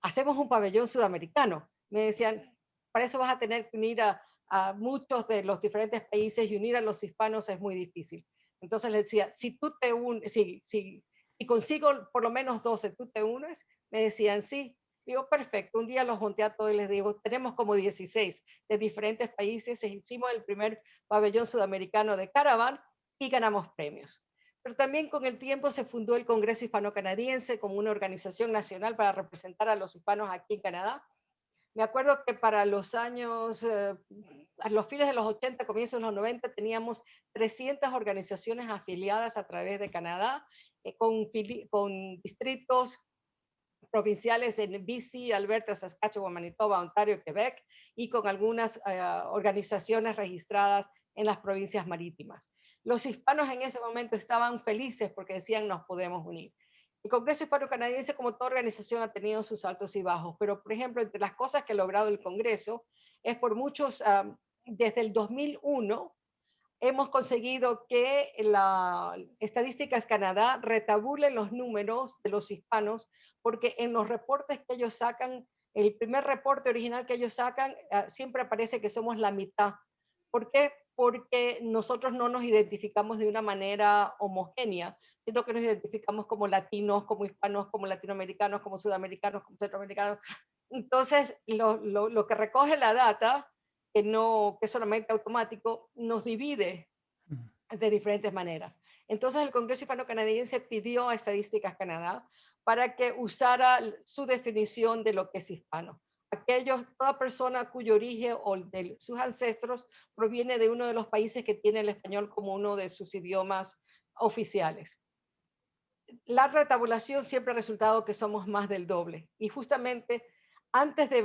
hacemos un pabellón sudamericano. Me decían, para eso vas a tener que unir a muchos de los diferentes países y unir a los hispanos es muy difícil. Entonces le decía, si tú te unes, si consigo por lo menos 12, tú te unes, me decían sí. Digo, perfecto, un día los junté a todos y les digo, tenemos como 16 de diferentes países, hicimos el primer pabellón sudamericano de Caravan y ganamos premios. Pero también con el tiempo se fundó el Congreso Hispano-Canadiense como una organización nacional para representar a los hispanos aquí en Canadá. Me acuerdo que para los años, a los fines de los 80, comienzos de los 90, teníamos 300 organizaciones afiliadas a través de Canadá, con distritos provinciales en BC, Alberta, Saskatchewan, Manitoba, Ontario, Quebec, y con algunas organizaciones registradas en las provincias marítimas. Los hispanos en ese momento estaban felices porque decían nos podemos unir. El Congreso Hispano-Canadiense, como toda organización, ha tenido sus altos y bajos, pero, por ejemplo, entre las cosas que ha logrado el Congreso es por muchos, desde el 2001, hemos conseguido que la Estadísticas Canadá retabule los números de los hispanos, porque en los reportes que ellos sacan, el primer reporte original que ellos sacan, siempre aparece que somos la mitad. ¿Por qué? Porque nosotros no nos identificamos de una manera homogénea, sino que nos identificamos como latinos, como hispanos, como latinoamericanos, como sudamericanos, como centroamericanos. Entonces, lo que recoge la data, que es solamente automático, nos divide de diferentes maneras. Entonces, el Congreso Hispano-Canadiense pidió a Estadísticas Canadá para que usara su definición de lo que es hispano. Toda persona cuyo origen o de sus ancestros proviene de uno de los países que tiene el español como uno de sus idiomas oficiales. La retabulación siempre ha resultado que somos más del doble. Y justamente antes de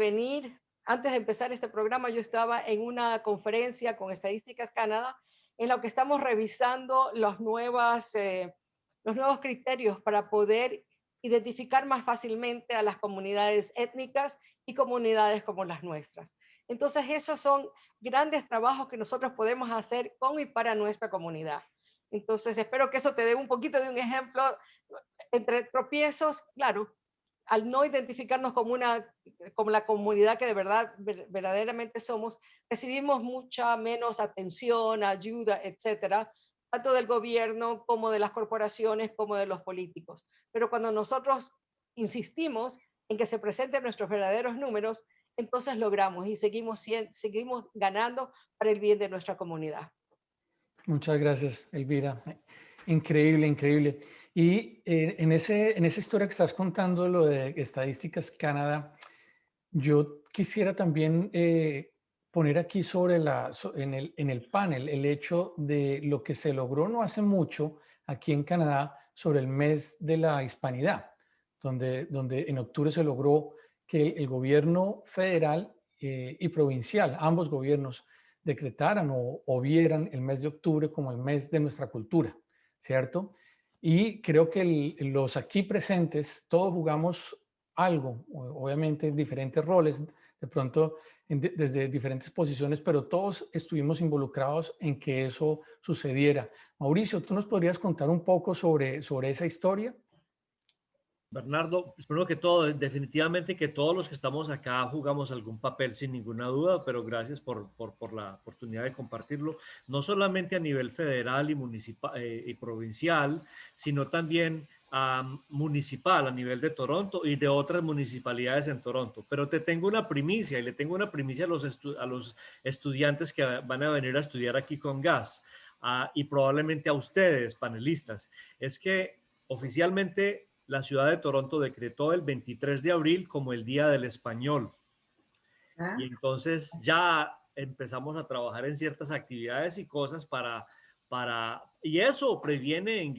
empezar este programa, yo estaba en una conferencia con Estadísticas Canadá en la que estamos revisando los nuevos criterios para poder identificar más fácilmente a las comunidades étnicas y comunidades como las nuestras. Entonces, esos son grandes trabajos que nosotros podemos hacer con y para nuestra comunidad. Entonces, espero que eso te dé un poquito de un ejemplo entre tropiezos, claro, al no identificarnos como la comunidad que de verdad, verdaderamente somos, recibimos mucha menos atención, ayuda, etcétera, tanto del gobierno como de las corporaciones, como de los políticos. Pero cuando nosotros insistimos en que se presenten nuestros verdaderos números, entonces logramos y seguimos ganando para el bien de nuestra comunidad. Muchas gracias, Elvira. Increíble, increíble. Y en esa historia que estás contando, lo de Estadísticas Canadá, yo quisiera también poner aquí en el panel el hecho de lo que se logró no hace mucho aquí en Canadá sobre el mes de la hispanidad, donde en octubre se logró que el gobierno federal y provincial, ambos gobiernos, decretaran o vieran el mes de octubre como el mes de nuestra cultura, ¿cierto? Y creo que los aquí presentes, todos jugamos algo, obviamente en diferentes roles, de pronto desde diferentes posiciones, pero todos estuvimos involucrados en que eso sucediera. Mauricio, ¿tú nos podrías contar un poco sobre esa historia? Bernardo, primero que todo, definitivamente que todos los que estamos acá jugamos algún papel sin ninguna duda, pero gracias por la oportunidad de compartirlo, no solamente a nivel federal y municipal y provincial, sino también municipal a nivel de Toronto y de otras municipalidades en Toronto. Pero te tengo una primicia y le tengo una primicia a los estudiantes que van a venir a estudiar aquí con GAS y probablemente a ustedes, panelistas. Es que oficialmente la ciudad de Toronto decretó el 23 de abril como el Día del Español. ¿Ah? Y entonces ya empezamos a trabajar en ciertas actividades y cosas y eso previene en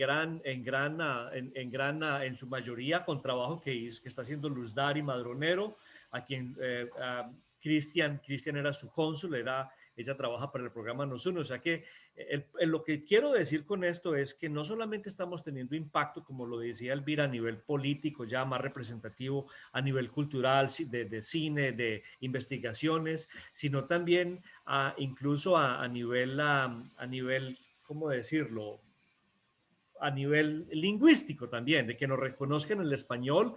su mayoría con trabajo que está haciendo Luz Dari Madronero, a quien Cristian era su cónsul, ella trabaja para el programa Nos Une. O sea que lo que quiero decir con esto es que no solamente estamos teniendo impacto, como lo decía Elvira, a nivel político, ya más representativo, a nivel cultural, de cine, de investigaciones, sino también incluso a nivel, ¿cómo decirlo? A nivel lingüístico también, de que nos reconozcan el español,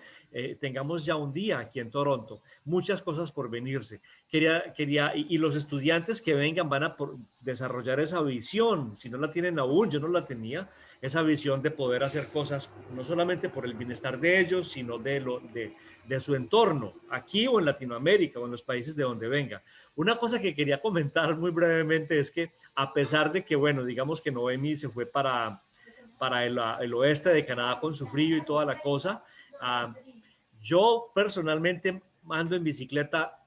tengamos ya un día aquí en Toronto. Muchas cosas por venirse. Y los estudiantes que vengan van a desarrollar esa visión, si no la tienen aún, yo no la tenía, esa visión de poder hacer cosas no solamente por el bienestar de ellos, sino de su entorno, aquí o en Latinoamérica o en los países de donde venga. Una cosa que quería comentar muy brevemente es que a pesar de que, bueno, digamos que Noemi se fue para el oeste de Canadá con su frío y toda la cosa. Yo personalmente ando en bicicleta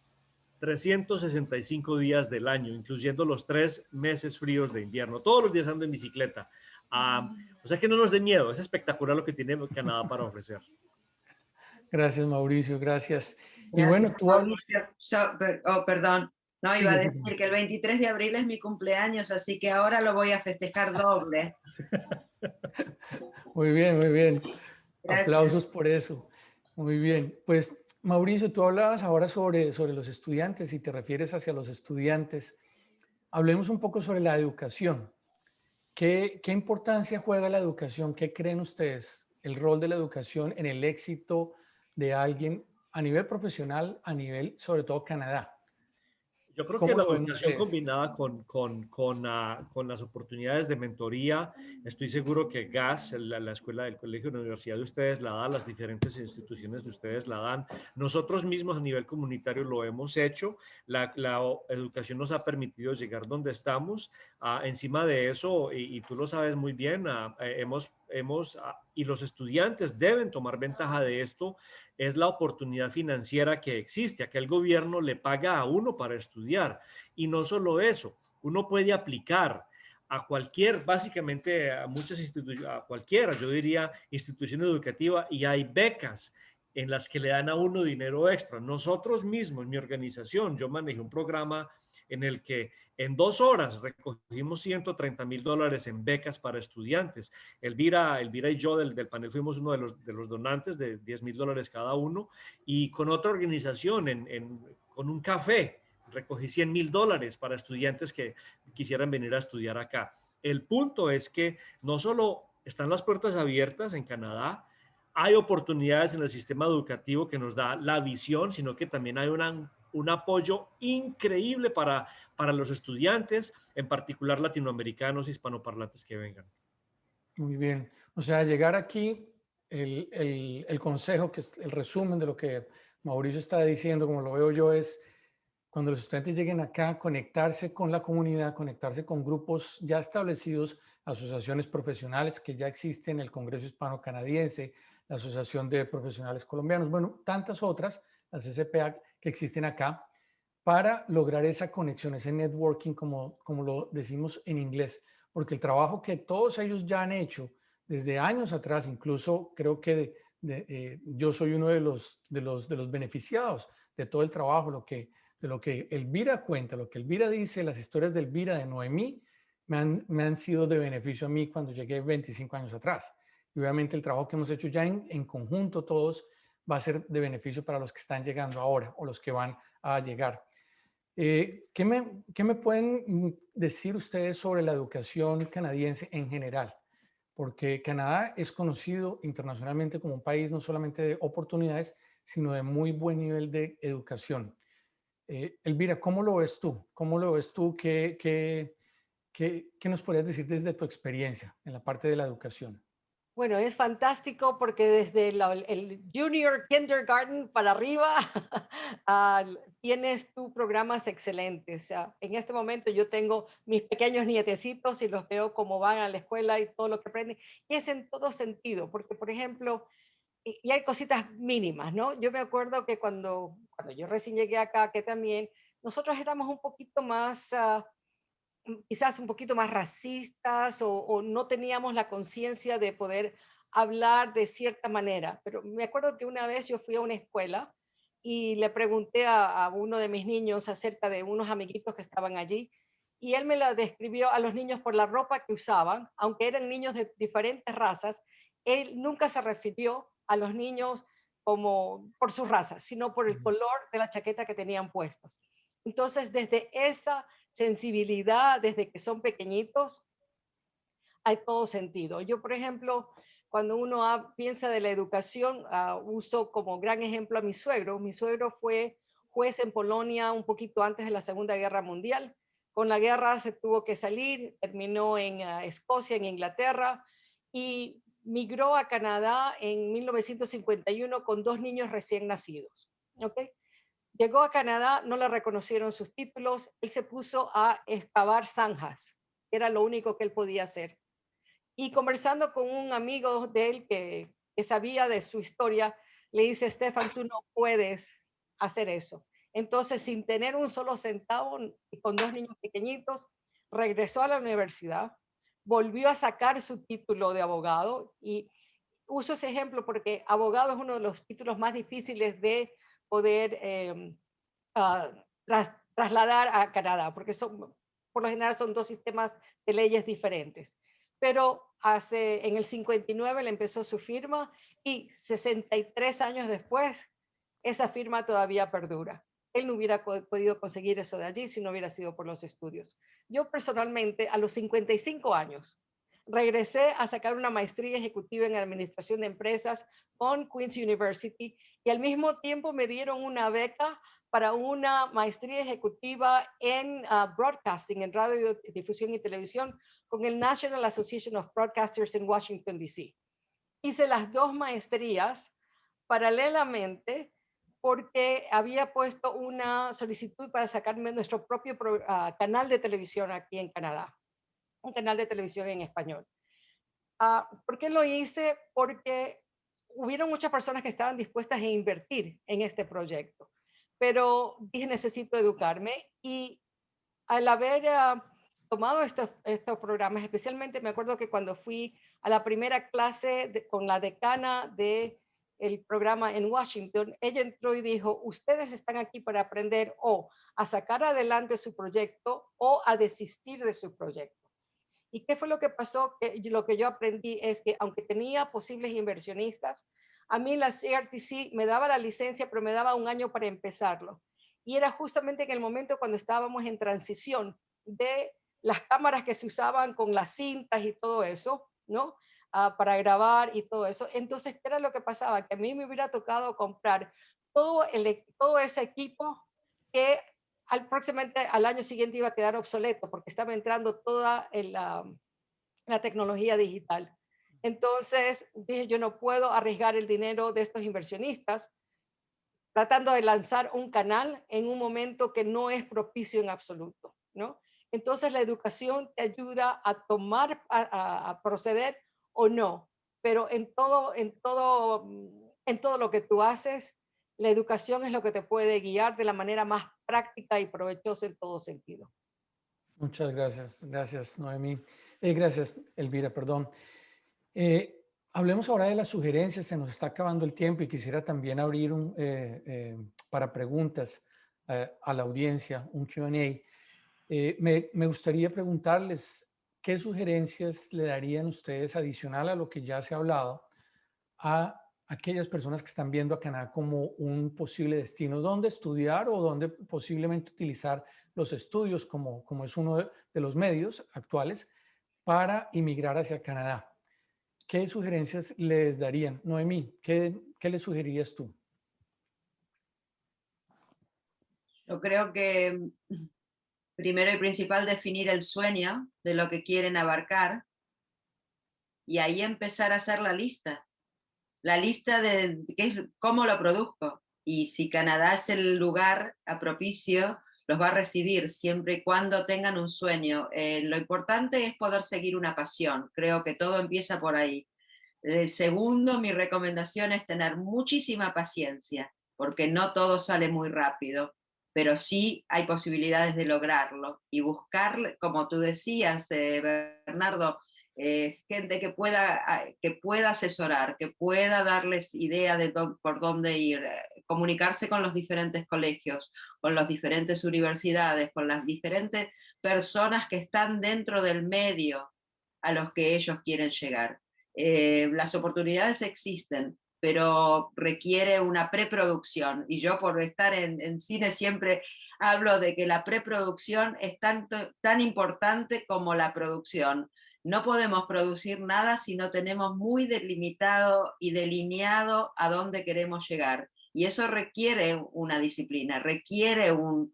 365 días del año, incluyendo los 3 meses fríos de invierno. Todos los días ando en bicicleta. O sea que no nos dé miedo, es espectacular lo que tiene Canadá para ofrecer. Gracias, Mauricio, gracias. Y Gracias, bueno, tú hablas... perdón. No, Sí, iba a sí, decir que el 23 de abril es mi cumpleaños, así que ahora lo voy a festejar doble. Muy bien, muy bien. Gracias. Aplausos por eso. Muy bien. Pues, Mauricio, tú hablabas ahora sobre los estudiantes y te refieres hacia los estudiantes. Hablemos un poco sobre la educación. ¿Qué importancia juega la educación? ¿Qué creen ustedes? El rol de la educación en el éxito de alguien a nivel profesional, a nivel, sobre todo, Canadá. Yo creo que ¿Cómo la lo ven educación ustedes? combinada con las oportunidades de mentoría, estoy seguro que GAS, la escuela del colegio, la universidad de ustedes la da, las diferentes instituciones de ustedes la dan. Nosotros mismos a nivel comunitario lo hemos hecho. La educación nos ha permitido llegar donde estamos. Encima de eso, y tú lo sabes muy bien, y los estudiantes deben tomar ventaja de esto, es la oportunidad financiera que existe. Aquel gobierno le paga a uno para estudiar. Y no solo eso, uno puede aplicar a cualquier, básicamente a muchas instituciones, a cualquiera, yo diría, institución educativa, y hay becas en las que le dan a uno dinero extra. Nosotros mismos, mi organización, yo manejé un programa en el que en 2 horas recogimos $130,000 en becas para estudiantes. Elvira y yo del panel fuimos uno de los donantes de $10,000 cada uno, y con otra organización, con un café, recogí $100,000 para estudiantes que quisieran venir a estudiar acá. El punto es que no solo están las puertas abiertas en Canadá, hay oportunidades en el sistema educativo que nos da la visión, sino que también hay un apoyo increíble para los estudiantes, en particular latinoamericanos, hispanoparlantes que vengan. Muy bien. O sea, llegar aquí, el consejo, que es el resumen de lo que Mauricio está diciendo, como lo veo yo, es cuando los estudiantes lleguen acá, conectarse con la comunidad, conectarse con grupos ya establecidos, asociaciones profesionales que ya existen, el Congreso Hispano-Canadiense, la Asociación de Profesionales Colombianos, bueno, tantas otras, las SPA que existen acá, para lograr esa conexión, ese networking, como lo decimos en inglés, porque el trabajo que todos ellos ya han hecho desde años atrás, incluso creo que yo soy uno de los beneficiados de todo el trabajo, de lo que Elvira cuenta, lo que Elvira dice, las historias de Elvira, de Noemí, me han sido de beneficio a mí cuando llegué 25 años atrás. Y obviamente el trabajo que hemos hecho ya en conjunto todos va a ser de beneficio para los que están llegando ahora o los que van a llegar. ¿Qué me pueden decir ustedes sobre la educación canadiense en general? Porque Canadá es conocido internacionalmente como un país no solamente de oportunidades, sino de muy buen nivel de educación. Elvira, ¿cómo lo ves tú? ¿Cómo lo ves tú? ¿Qué nos podrías decir desde tu experiencia en la parte de la educación? Bueno, es fantástico porque desde el junior kindergarten para arriba tienes tú programas excelentes. O sea, en este momento yo tengo mis pequeños nietecitos y los veo cómo van a la escuela y todo lo que aprenden. Y es en todo sentido, porque por ejemplo, y hay cositas mínimas, ¿no? Yo me acuerdo que cuando yo recién llegué acá, que también nosotros éramos un poquito más... quizás un poquito más racistas o no teníamos la conciencia de poder hablar de cierta manera. Pero me acuerdo que una vez yo fui a una escuela y le pregunté a uno de mis niños acerca de unos amiguitos que estaban allí y él me la describió a los niños por la ropa que usaban, aunque eran niños de diferentes razas, él nunca se refirió a los niños como por su raza, sino por el color de la chaqueta que tenían puestos. Entonces, desde esa sensibilidad desde que son pequeñitos, hay todo sentido. Yo, por ejemplo, cuando uno piensa de la educación, uso como gran ejemplo a mi suegro. Mi suegro fue juez en Polonia un poquito antes de la Segunda Guerra Mundial. Con la guerra se tuvo que salir, terminó en Escocia, en Inglaterra, y migró a Canadá en 1951 con 2 niños recién nacidos. ¿Okay? Llegó a Canadá, no le reconocieron sus títulos, él se puso a excavar zanjas, era lo único que él podía hacer. Y conversando con un amigo de él que sabía de su historia, le dice, Stefan, tú no puedes hacer eso. Entonces, sin tener un solo centavo y con 2 niños pequeñitos, regresó a la universidad, volvió a sacar su título de abogado y uso ese ejemplo porque abogado es uno de los títulos más difíciles de poder uh, trasladar a Canadá, porque por lo general son 2 sistemas de leyes diferentes. Pero en el 59 le empezó su firma y 63 años después, esa firma todavía perdura. Él no hubiera podido conseguir eso de allí si no hubiera sido por los estudios. Yo personalmente, a los 55 años, regresé a sacar una maestría ejecutiva en administración de empresas con Queen's University y al mismo tiempo me dieron una beca para una maestría ejecutiva en broadcasting, en radio, difusión y televisión, con el National Association of Broadcasters en Washington, D.C. Hice las 2 maestrías paralelamente porque había puesto una solicitud para sacarme nuestro propio canal de televisión aquí en Canadá, un canal de televisión en español. ¿Por qué lo hice? Porque hubieron muchas personas que estaban dispuestas a invertir en este proyecto, pero dije, necesito educarme y al haber tomado estos programas, especialmente me acuerdo que cuando fui a la primera clase con la decana del programa en Washington, ella entró y dijo, ustedes están aquí para aprender o a sacar adelante su proyecto o a desistir de su proyecto. ¿Y qué fue lo que pasó? Lo que yo aprendí es que aunque tenía posibles inversionistas, a mí la CRTC me daba la licencia, pero me daba un año para empezarlo. Y era justamente en el momento cuando estábamos en transición de las cámaras que se usaban con las cintas y todo eso, ¿no? Para grabar y todo eso. Entonces, ¿qué era lo que pasaba? Que a mí me hubiera tocado comprar todo ese equipo que próximamente al año siguiente iba a quedar obsoleto porque estaba entrando toda la tecnología digital. Entonces dije, yo no puedo arriesgar el dinero de estos inversionistas, tratando de lanzar un canal en un momento que no es propicio en absoluto, ¿no? Entonces la educación te ayuda a tomar, a proceder o no, pero en todo lo que tú haces, la educación es lo que te puede guiar de la manera más práctica y provechosa en todo sentido. Muchas gracias. Gracias, Noemí. Gracias, Elvira, perdón. Eh, Hablemos ahora de las sugerencias. Se nos está acabando el tiempo y quisiera también abrir para preguntas a la audiencia, un Q&A. Me gustaría preguntarles qué sugerencias le darían ustedes adicional a lo que ya se ha hablado a aquellas personas que están viendo a Canadá como un posible destino donde estudiar o donde posiblemente utilizar los estudios como es uno de los medios actuales para inmigrar hacia Canadá. ¿Qué sugerencias les darían? Noemí, ¿qué le sugerirías tú? Yo creo que primero y principal definir el sueño de lo que quieren abarcar y ahí empezar a hacer la lista de cómo lo produzco. Y si Canadá es el lugar propicio, los va a recibir siempre y cuando tengan un sueño. Lo importante es poder seguir una pasión. Creo que todo empieza por ahí. Segundo, mi recomendación es tener muchísima paciencia, porque no todo sale muy rápido, pero sí hay posibilidades de lograrlo. Y buscar, como tú decías, Bernardo, gente que pueda asesorar, que pueda darles idea de por dónde ir, comunicarse con los diferentes colegios, con las diferentes universidades, con las diferentes personas que están dentro del medio a los que ellos quieren llegar. Las oportunidades existen, pero requiere una preproducción. Y yo por estar en cine siempre hablo de que la preproducción es tan importante como la producción. No podemos producir nada si no tenemos muy delimitado y delineado a dónde queremos llegar. Y eso requiere una disciplina, requiere un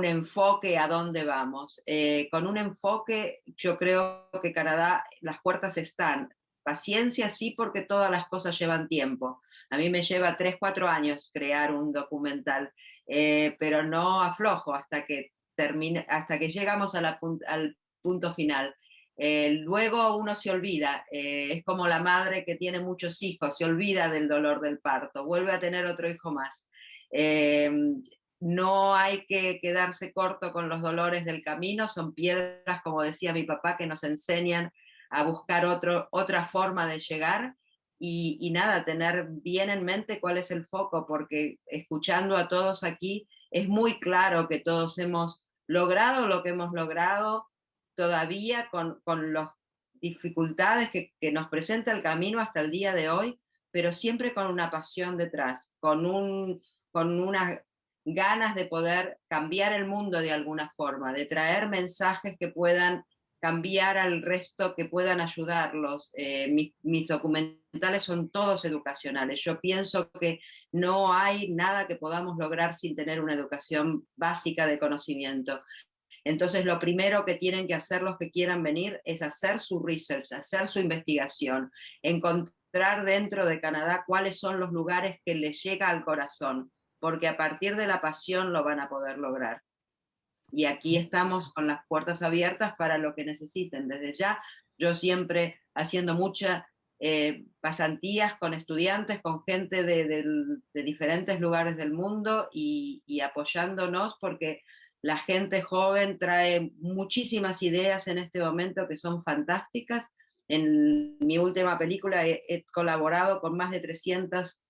enfoque a dónde vamos. Con un enfoque, yo creo que Canadá, las puertas están. Paciencia sí, porque todas las cosas llevan tiempo. A mí me lleva 3, 4 años crear un documental, pero no aflojo hasta que llegamos al punto final. Luego uno se olvida, es como la madre que tiene muchos hijos, se olvida del dolor del parto, vuelve a tener otro hijo más. No hay que quedarse corto con los dolores del camino, son piedras, como decía mi papá, que nos enseñan a buscar otra forma de llegar y nada, tener bien en mente cuál es el foco, porque escuchando a todos aquí es muy claro que todos hemos logrado lo que hemos logrado, todavía con las dificultades que nos presenta el camino hasta el día de hoy, pero siempre con una pasión detrás, con unas ganas de poder cambiar el mundo de alguna forma, de traer mensajes que puedan cambiar al resto, que puedan ayudarlos. Mis documentales son todos educacionales. Yo pienso que no hay nada que podamos lograr sin tener una educación básica de conocimiento. Entonces, lo primero que tienen que hacer los que quieran venir es hacer su research, hacer su investigación, encontrar dentro de Canadá cuáles son los lugares que les llega al corazón, porque a partir de la pasión lo van a poder lograr. Y aquí estamos con las puertas abiertas para lo que necesiten. Desde ya, yo siempre haciendo muchas pasantías con estudiantes, con gente de diferentes lugares del mundo y apoyándonos porque la gente joven trae muchísimas ideas en este momento que son fantásticas. En mi última película he colaborado con más de 300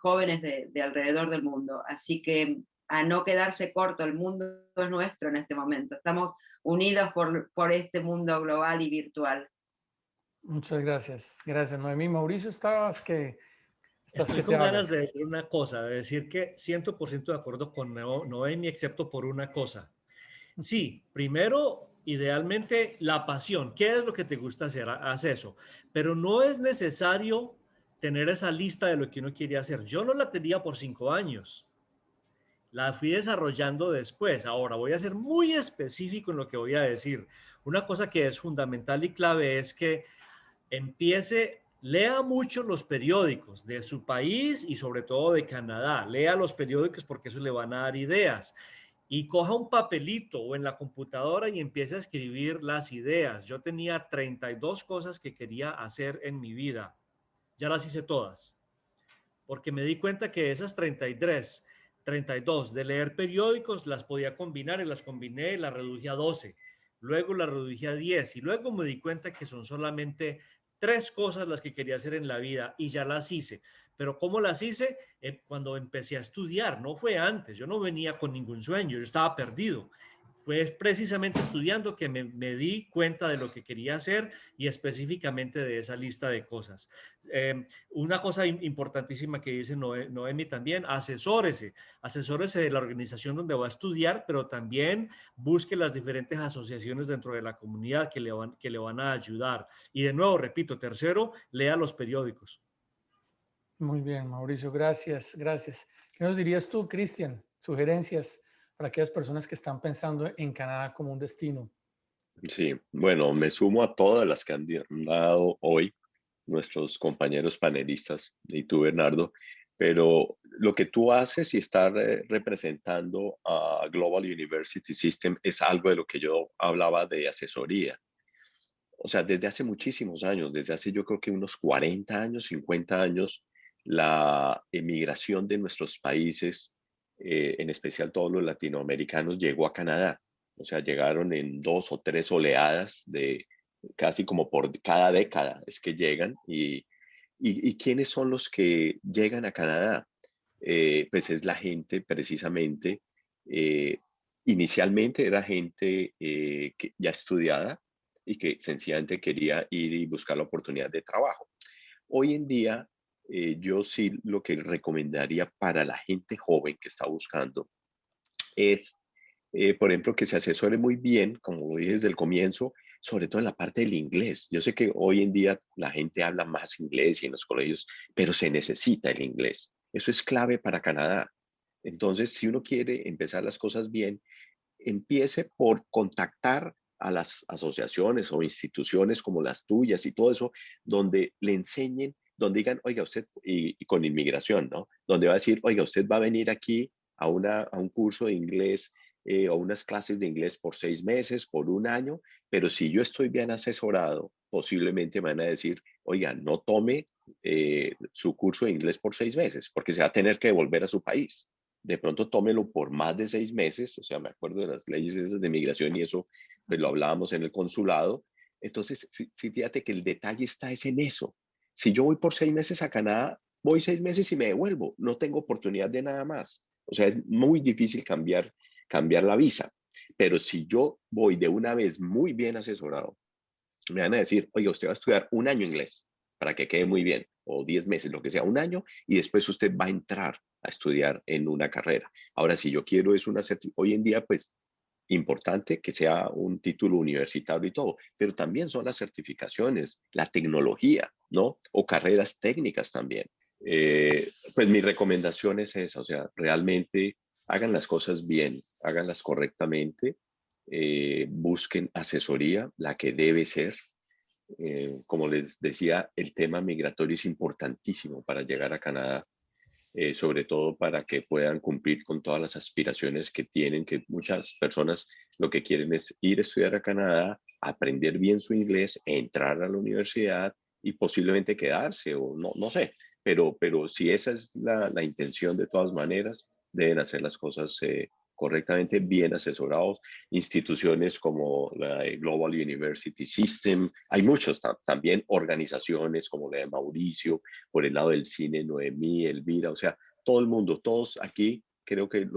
jóvenes de alrededor del mundo. Así que a no quedarse corto, el mundo es nuestro en este momento. Estamos unidos por este mundo global y virtual. Muchas gracias. Gracias, Noemí. Mauricio, Estoy con ganas de decir una cosa, de decir que 100% de acuerdo con Noemi, excepto por una cosa. Sí, primero, idealmente, la pasión. ¿Qué es lo que te gusta hacer? Haz eso. Pero no es necesario tener esa lista de lo que uno quiere hacer. Yo no la tenía por 5 años. La fui desarrollando después. Ahora voy a ser muy específico en lo que voy a decir. Una cosa que es fundamental y clave es que empiece lea mucho los periódicos de su país y sobre todo de Canadá. Lea los periódicos porque eso le van a dar ideas. Y coja un papelito o en la computadora y empiece a escribir las ideas. Yo tenía 32 cosas que quería hacer en mi vida. Ya las hice todas, porque me di cuenta que esas 33, 32 de leer periódicos las podía combinar y las combiné y las reduje a 12. Luego las reduje a 10 y luego me di cuenta que son solamente 3 cosas las que quería hacer en la vida y ya las hice. Pero ¿cómo las hice? Cuando empecé a estudiar, no fue antes. Yo no venía con ningún sueño, yo estaba perdido. Fue precisamente estudiando que me di cuenta de lo que quería hacer y específicamente de esa lista de cosas. Una cosa importantísima que dice Noemi también, asesórese de la organización donde va a estudiar, pero también busque las diferentes asociaciones dentro de la comunidad que le van a ayudar. Y de nuevo, repito, tercero, lea los periódicos. Muy bien, Mauricio, gracias, gracias. ¿Qué nos dirías tú, Cristian? Sugerencias para aquellas personas que están pensando en Canadá como un destino. Sí, bueno, me sumo a todas las que han dado hoy nuestros compañeros panelistas y tú, Bernardo, pero lo que tú haces y estar representando a Global University System es algo de lo que yo hablaba de asesoría. O sea, desde hace muchísimos años, desde hace yo creo que unos 40 años, 50 años, la emigración de nuestros países, en especial todos los latinoamericanos, llegó a Canadá. O sea, llegaron en 2 o 3 oleadas de casi como por cada década es que llegan. ¿Y quiénes son los que llegan a Canadá? Pues es la gente precisamente, eh, inicialmente era gente que ya estudiada y que sencillamente quería ir y buscar la oportunidad de trabajo. Hoy en día, yo sí lo que recomendaría para la gente joven que está buscando es, por ejemplo, que se asesore muy bien, como lo dije desde el comienzo, sobre todo en la parte del inglés. Yo sé que hoy en día la gente habla más inglés y en los colegios, pero se necesita el inglés. Eso es clave para Canadá. Entonces, si uno quiere empezar las cosas bien, empiece por contactar a las asociaciones o instituciones como las tuyas y todo eso, donde le enseñen, donde digan, oiga, usted, y con inmigración, ¿no? Donde va a decir, oiga, usted va a venir aquí a un curso de inglés o unas clases de inglés por 6 meses, por un año, pero si yo estoy bien asesorado, posiblemente me van a decir, oiga, no tome su curso de inglés por 6 meses, porque se va a tener que devolver a su país. De pronto tómelo por más de 6 meses, o sea, me acuerdo de las leyes esas de migración y eso, pues lo hablábamos en el consulado. Entonces, sí, fíjate que el detalle está es en eso. Si yo voy por 6 meses a Canadá, voy 6 meses y me devuelvo, no tengo oportunidad de nada más. O sea, es muy difícil cambiar la visa. Pero si yo voy de una vez muy bien asesorado, me van a decir, oye, usted va a estudiar un año inglés para que quede muy bien, o 10 meses, lo que sea, un año, y después usted va a entrar a estudiar en una carrera. Ahora, si yo quiero es una hoy en día, pues importante que sea un título universitario y todo, pero también son las certificaciones, la tecnología, ¿no? O carreras técnicas también. Pues mi recomendación es esa, o sea, realmente hagan las cosas bien, háganlas correctamente, busquen asesoría, la que debe ser. Como les decía, el tema migratorio es importantísimo para llegar a Canadá, sobre todo para que puedan cumplir con todas las aspiraciones que tienen, que muchas personas lo que quieren es ir a estudiar a Canadá, aprender bien su inglés, entrar a la universidad y posiblemente quedarse o no, no sé, pero si esa es la intención, de todas maneras, deben hacer las cosas correctamente, bien asesorados. Instituciones como la Global University System, hay muchos también, organizaciones como la de Mauricio, por el lado del cine, Noemí, Elvira, o sea, todo el mundo, todos aquí, creo que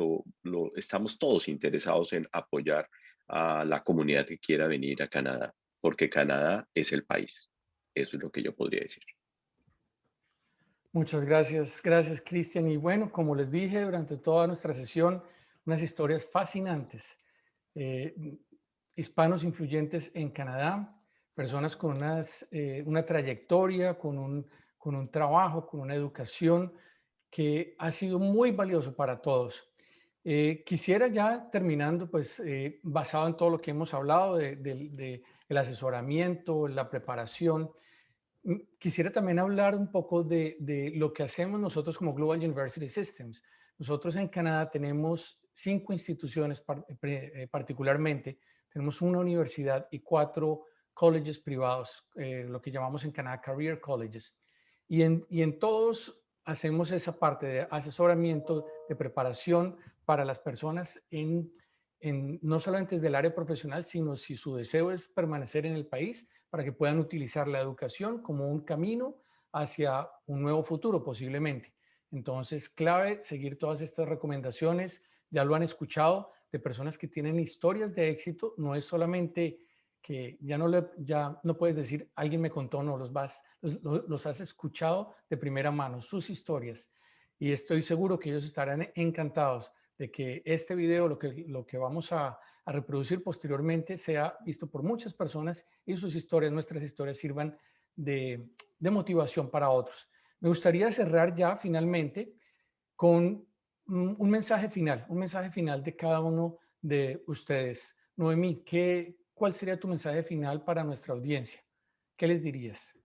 estamos todos interesados en apoyar a la comunidad que quiera venir a Canadá, porque Canadá es el país. Eso es lo que yo podría decir. Muchas gracias, gracias, Cristian. Y bueno, como les dije durante toda nuestra sesión, unas historias fascinantes. Eh, Hispanos influyentes en Canadá, personas con una trayectoria, con un trabajo, con una educación que ha sido muy valioso para todos. Quisiera ya terminando, pues basado en todo lo que hemos hablado del asesoramiento, la preparación, Quisiera también hablar un poco de lo que hacemos nosotros como Global University Systems. Nosotros en Canadá tenemos 5 instituciones particularmente. Tenemos una universidad y 4 colleges privados, lo que llamamos en Canadá Career Colleges. Y en todos hacemos esa parte de asesoramiento, de preparación para las personas no solamente desde el área profesional, sino si su deseo es permanecer en el país, para que puedan utilizar la educación como un camino hacia un nuevo futuro posiblemente. Entonces, clave seguir todas estas recomendaciones. Ya lo han escuchado de personas que tienen historias de éxito. No es solamente que ya no puedes decir, alguien me contó, no, los has escuchado de primera mano, sus historias. Y estoy seguro que ellos estarán encantados de que este video, lo que vamos a reproducir posteriormente, sea visto por muchas personas y sus historias, nuestras historias, sirvan de motivación para otros. Me gustaría cerrar ya finalmente con un mensaje final de cada uno de ustedes. Noemí, ¿cuál sería tu mensaje final para nuestra audiencia? ¿Qué les dirías?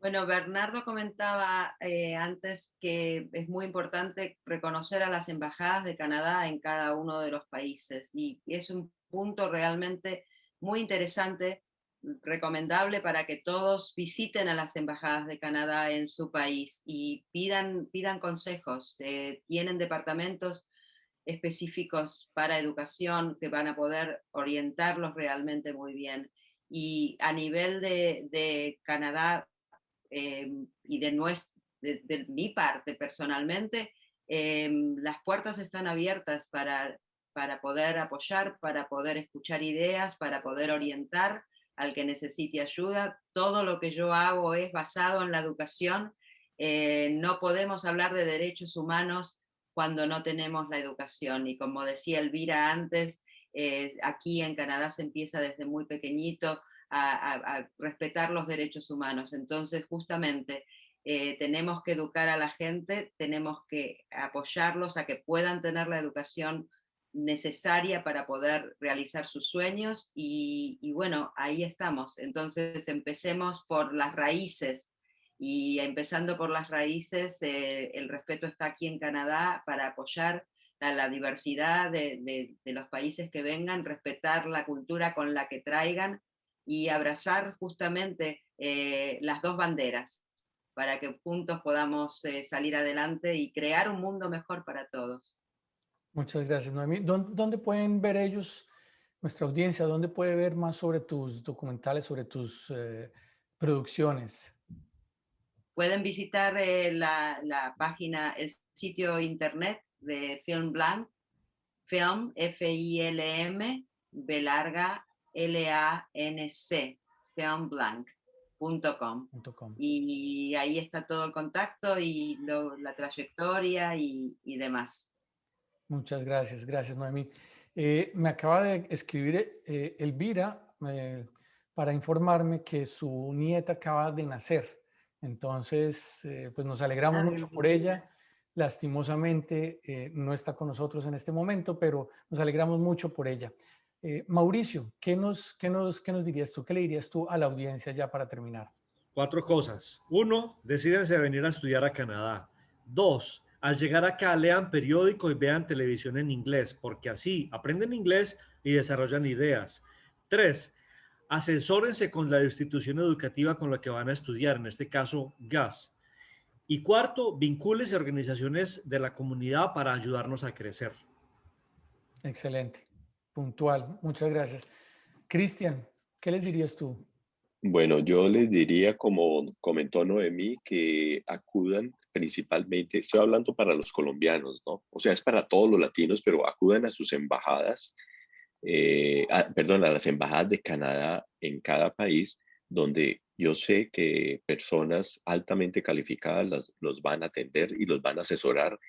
Bueno, Bernardo comentaba antes que es muy importante reconocer a las embajadas de Canadá en cada uno de los países y es un punto realmente muy interesante, recomendable para que todos visiten a las embajadas de Canadá en su país y pidan consejos. Tienen departamentos específicos para educación que van a poder orientarlos realmente muy bien. Y a nivel de Canadá, y de mi parte personalmente, las puertas están abiertas para poder apoyar, para poder escuchar ideas, para poder orientar al que necesite ayuda. Todo lo que yo hago es basado en la educación. No podemos hablar de derechos humanos cuando no tenemos la educación. Y como decía Elvira antes, aquí en Canadá se empieza desde muy pequeñito a respetar los derechos humanos. Entonces, justamente, tenemos que educar a la gente, tenemos que apoyarlos a que puedan tener la educación necesaria para poder realizar sus sueños y bueno, ahí estamos. Entonces, empecemos por las raíces y empezando por las raíces, el respeto está aquí en Canadá para apoyar a la diversidad de los países que vengan, respetar la cultura con la que traigan y abrazar justamente las dos banderas para que juntos podamos salir adelante y crear un mundo mejor para todos. Muchas gracias, Noemí. ¿Dónde pueden ver ellos, nuestra audiencia, dónde puede ver más sobre tus documentales, sobre tus producciones? Pueden visitar la página, el sitio internet de Film Blanc, Film, F-I-L-M, B larga, L-A-N-C, filmblanc.com. Y ahí está todo el contacto y la trayectoria y demás. Muchas gracias, gracias Noemí. Me acaba de escribir Elvira para informarme que su nieta acaba de nacer. Entonces, pues nos alegramos mucho por ella. Lastimosamente no está con nosotros en este momento, pero nos alegramos mucho por ella. Mauricio, ¿qué nos dirías tú? ¿Qué le dirías tú a la audiencia ya para terminar? 4 cosas. 1, decídense a venir a estudiar a Canadá. 2, al llegar acá lean periódico y vean televisión en inglés, porque así aprenden inglés y desarrollan ideas. 3, asesórense con la institución educativa con la que van a estudiar, en este caso GAS. Y 4, vincúlense a organizaciones de la comunidad para ayudarnos a crecer. Excelente, puntual, muchas gracias. Cristian, ¿qué les dirías tú? Bueno, yo les diría, como comentó Noemí, que acudan principalmente, estoy hablando para los colombianos, ¿no? O sea, es para todos los latinos, pero acudan a sus embajadas, perdón, a las embajadas de Canadá en cada país, donde yo sé que personas altamente calificadas los van a atender y los van a asesorar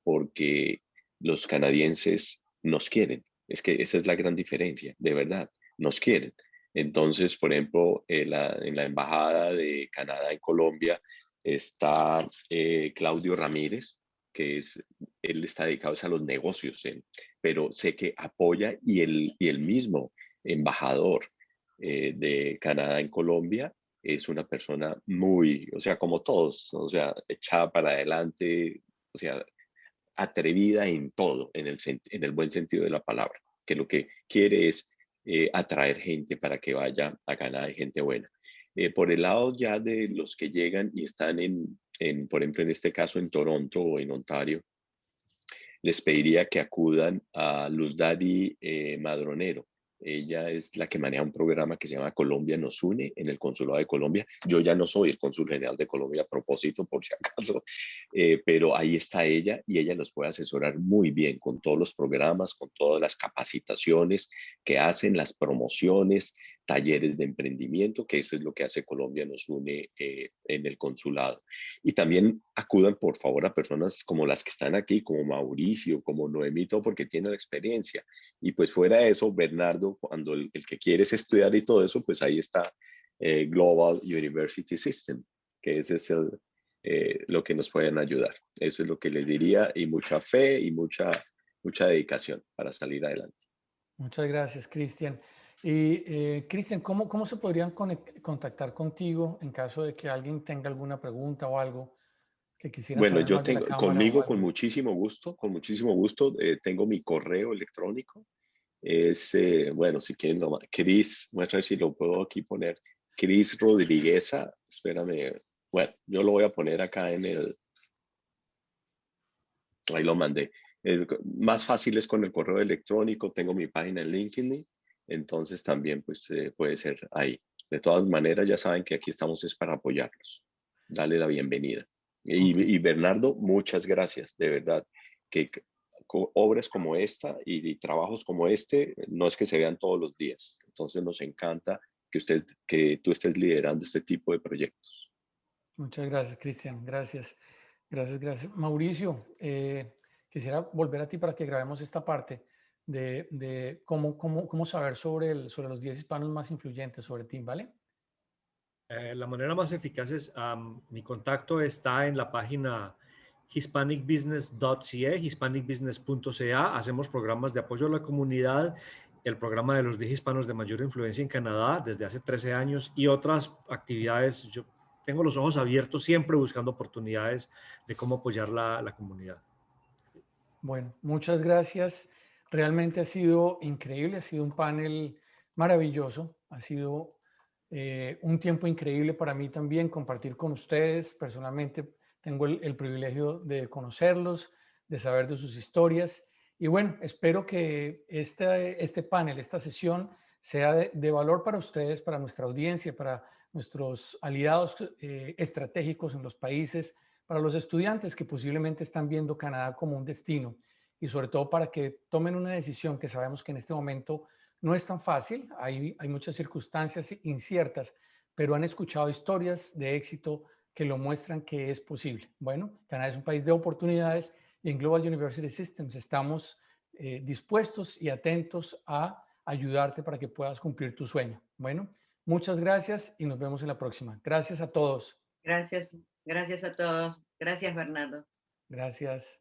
porque los canadienses nos quieren. Es que esa es la gran diferencia, de verdad, nos quieren. Entonces, por ejemplo, en la Embajada de Canadá en Colombia está Claudio Ramírez, él está dedicado a los negocios, pero sé que apoya y el mismo embajador de Canadá en Colombia es una persona muy, o sea, como todos, o sea, echada para adelante, o sea, atrevida en todo, en el buen sentido de la palabra, que lo que quiere es atraer gente para que vaya a ganar, gente buena. Por el lado ya de los que llegan y están por ejemplo, en este caso en Toronto o en Ontario, les pediría que acudan a Luz Dari Madronero. Ella es la que maneja un programa que se llama Colombia nos une en el Consulado de Colombia. Yo ya no soy el Cónsul General de Colombia a propósito, por si acaso, pero ahí está ella y ella los puede asesorar muy bien con todos los programas, con todas las capacitaciones que hacen, las promociones, talleres de emprendimiento, que eso es lo que hace Colombia nos une en el consulado. Y también acudan, por favor, a personas como las que están aquí, como Mauricio, como Noemito, porque tienen la experiencia. Y pues fuera de eso, Bernardo, cuando el que quieres estudiar y todo eso, pues ahí está Global University System, que ese es lo que nos pueden ayudar. Eso es lo que les diría, y mucha fe y mucha dedicación para salir adelante. Muchas gracias, Cristian. Y Cristian, ¿cómo se podrían contactar contigo en caso de que alguien tenga alguna pregunta o algo que quisiera Bueno, saber yo más de la tengo cámara o conmigo algo? con muchísimo gusto, tengo mi correo electrónico. Es, bueno, si quieren, Cris, muestra ver si lo puedo aquí poner. Cris Rodrigueza, espérame, bueno, yo lo voy a poner acá ahí lo mandé. Más fácil es con el correo electrónico, tengo mi página en LinkedIn, entonces también pues puede ser ahí. De todas maneras, ya saben que aquí estamos es para apoyarlos. Dale la bienvenida. Ok. Y Bernardo, muchas gracias, de verdad, que obras como esta y trabajos como este no es que se vean todos los días. Entonces nos encanta que tú estés liderando este tipo de proyectos. Muchas gracias, Cristian. Gracias. Gracias, gracias. Mauricio, quisiera volver a ti para que grabemos esta parte de cómo saber sobre los 10 hispanos más influyentes sobre ti, ¿vale? La manera más eficaz es, mi contacto está en la página hispanicbusiness.ca, hispanicbusiness.ca. Hacemos programas de apoyo a la comunidad, el programa de los 10 hispanos de mayor influencia en Canadá desde hace 13 años y otras actividades. Yo tengo los ojos abiertos siempre buscando oportunidades de cómo apoyar la comunidad. Bueno, muchas gracias. Realmente ha sido increíble, ha sido un panel maravilloso, ha sido un tiempo increíble para mí también compartir con ustedes. Personalmente tengo el privilegio de conocerlos, de saber de sus historias. Y bueno, espero que este panel, esta sesión, sea de valor para ustedes, para nuestra audiencia, para nuestros aliados estratégicos en los países, para los estudiantes que posiblemente están viendo Canadá como un destino y sobre todo para que tomen una decisión que sabemos que en este momento no es tan fácil, hay muchas circunstancias inciertas, pero han escuchado historias de éxito que lo muestran que es posible. Bueno, Canadá es un país de oportunidades y en Global University Systems estamos dispuestos y atentos a ayudarte para que puedas cumplir tu sueño. Bueno, muchas gracias y nos vemos en la próxima. Gracias a todos. Gracias, gracias a todos. Gracias, Bernardo. Gracias.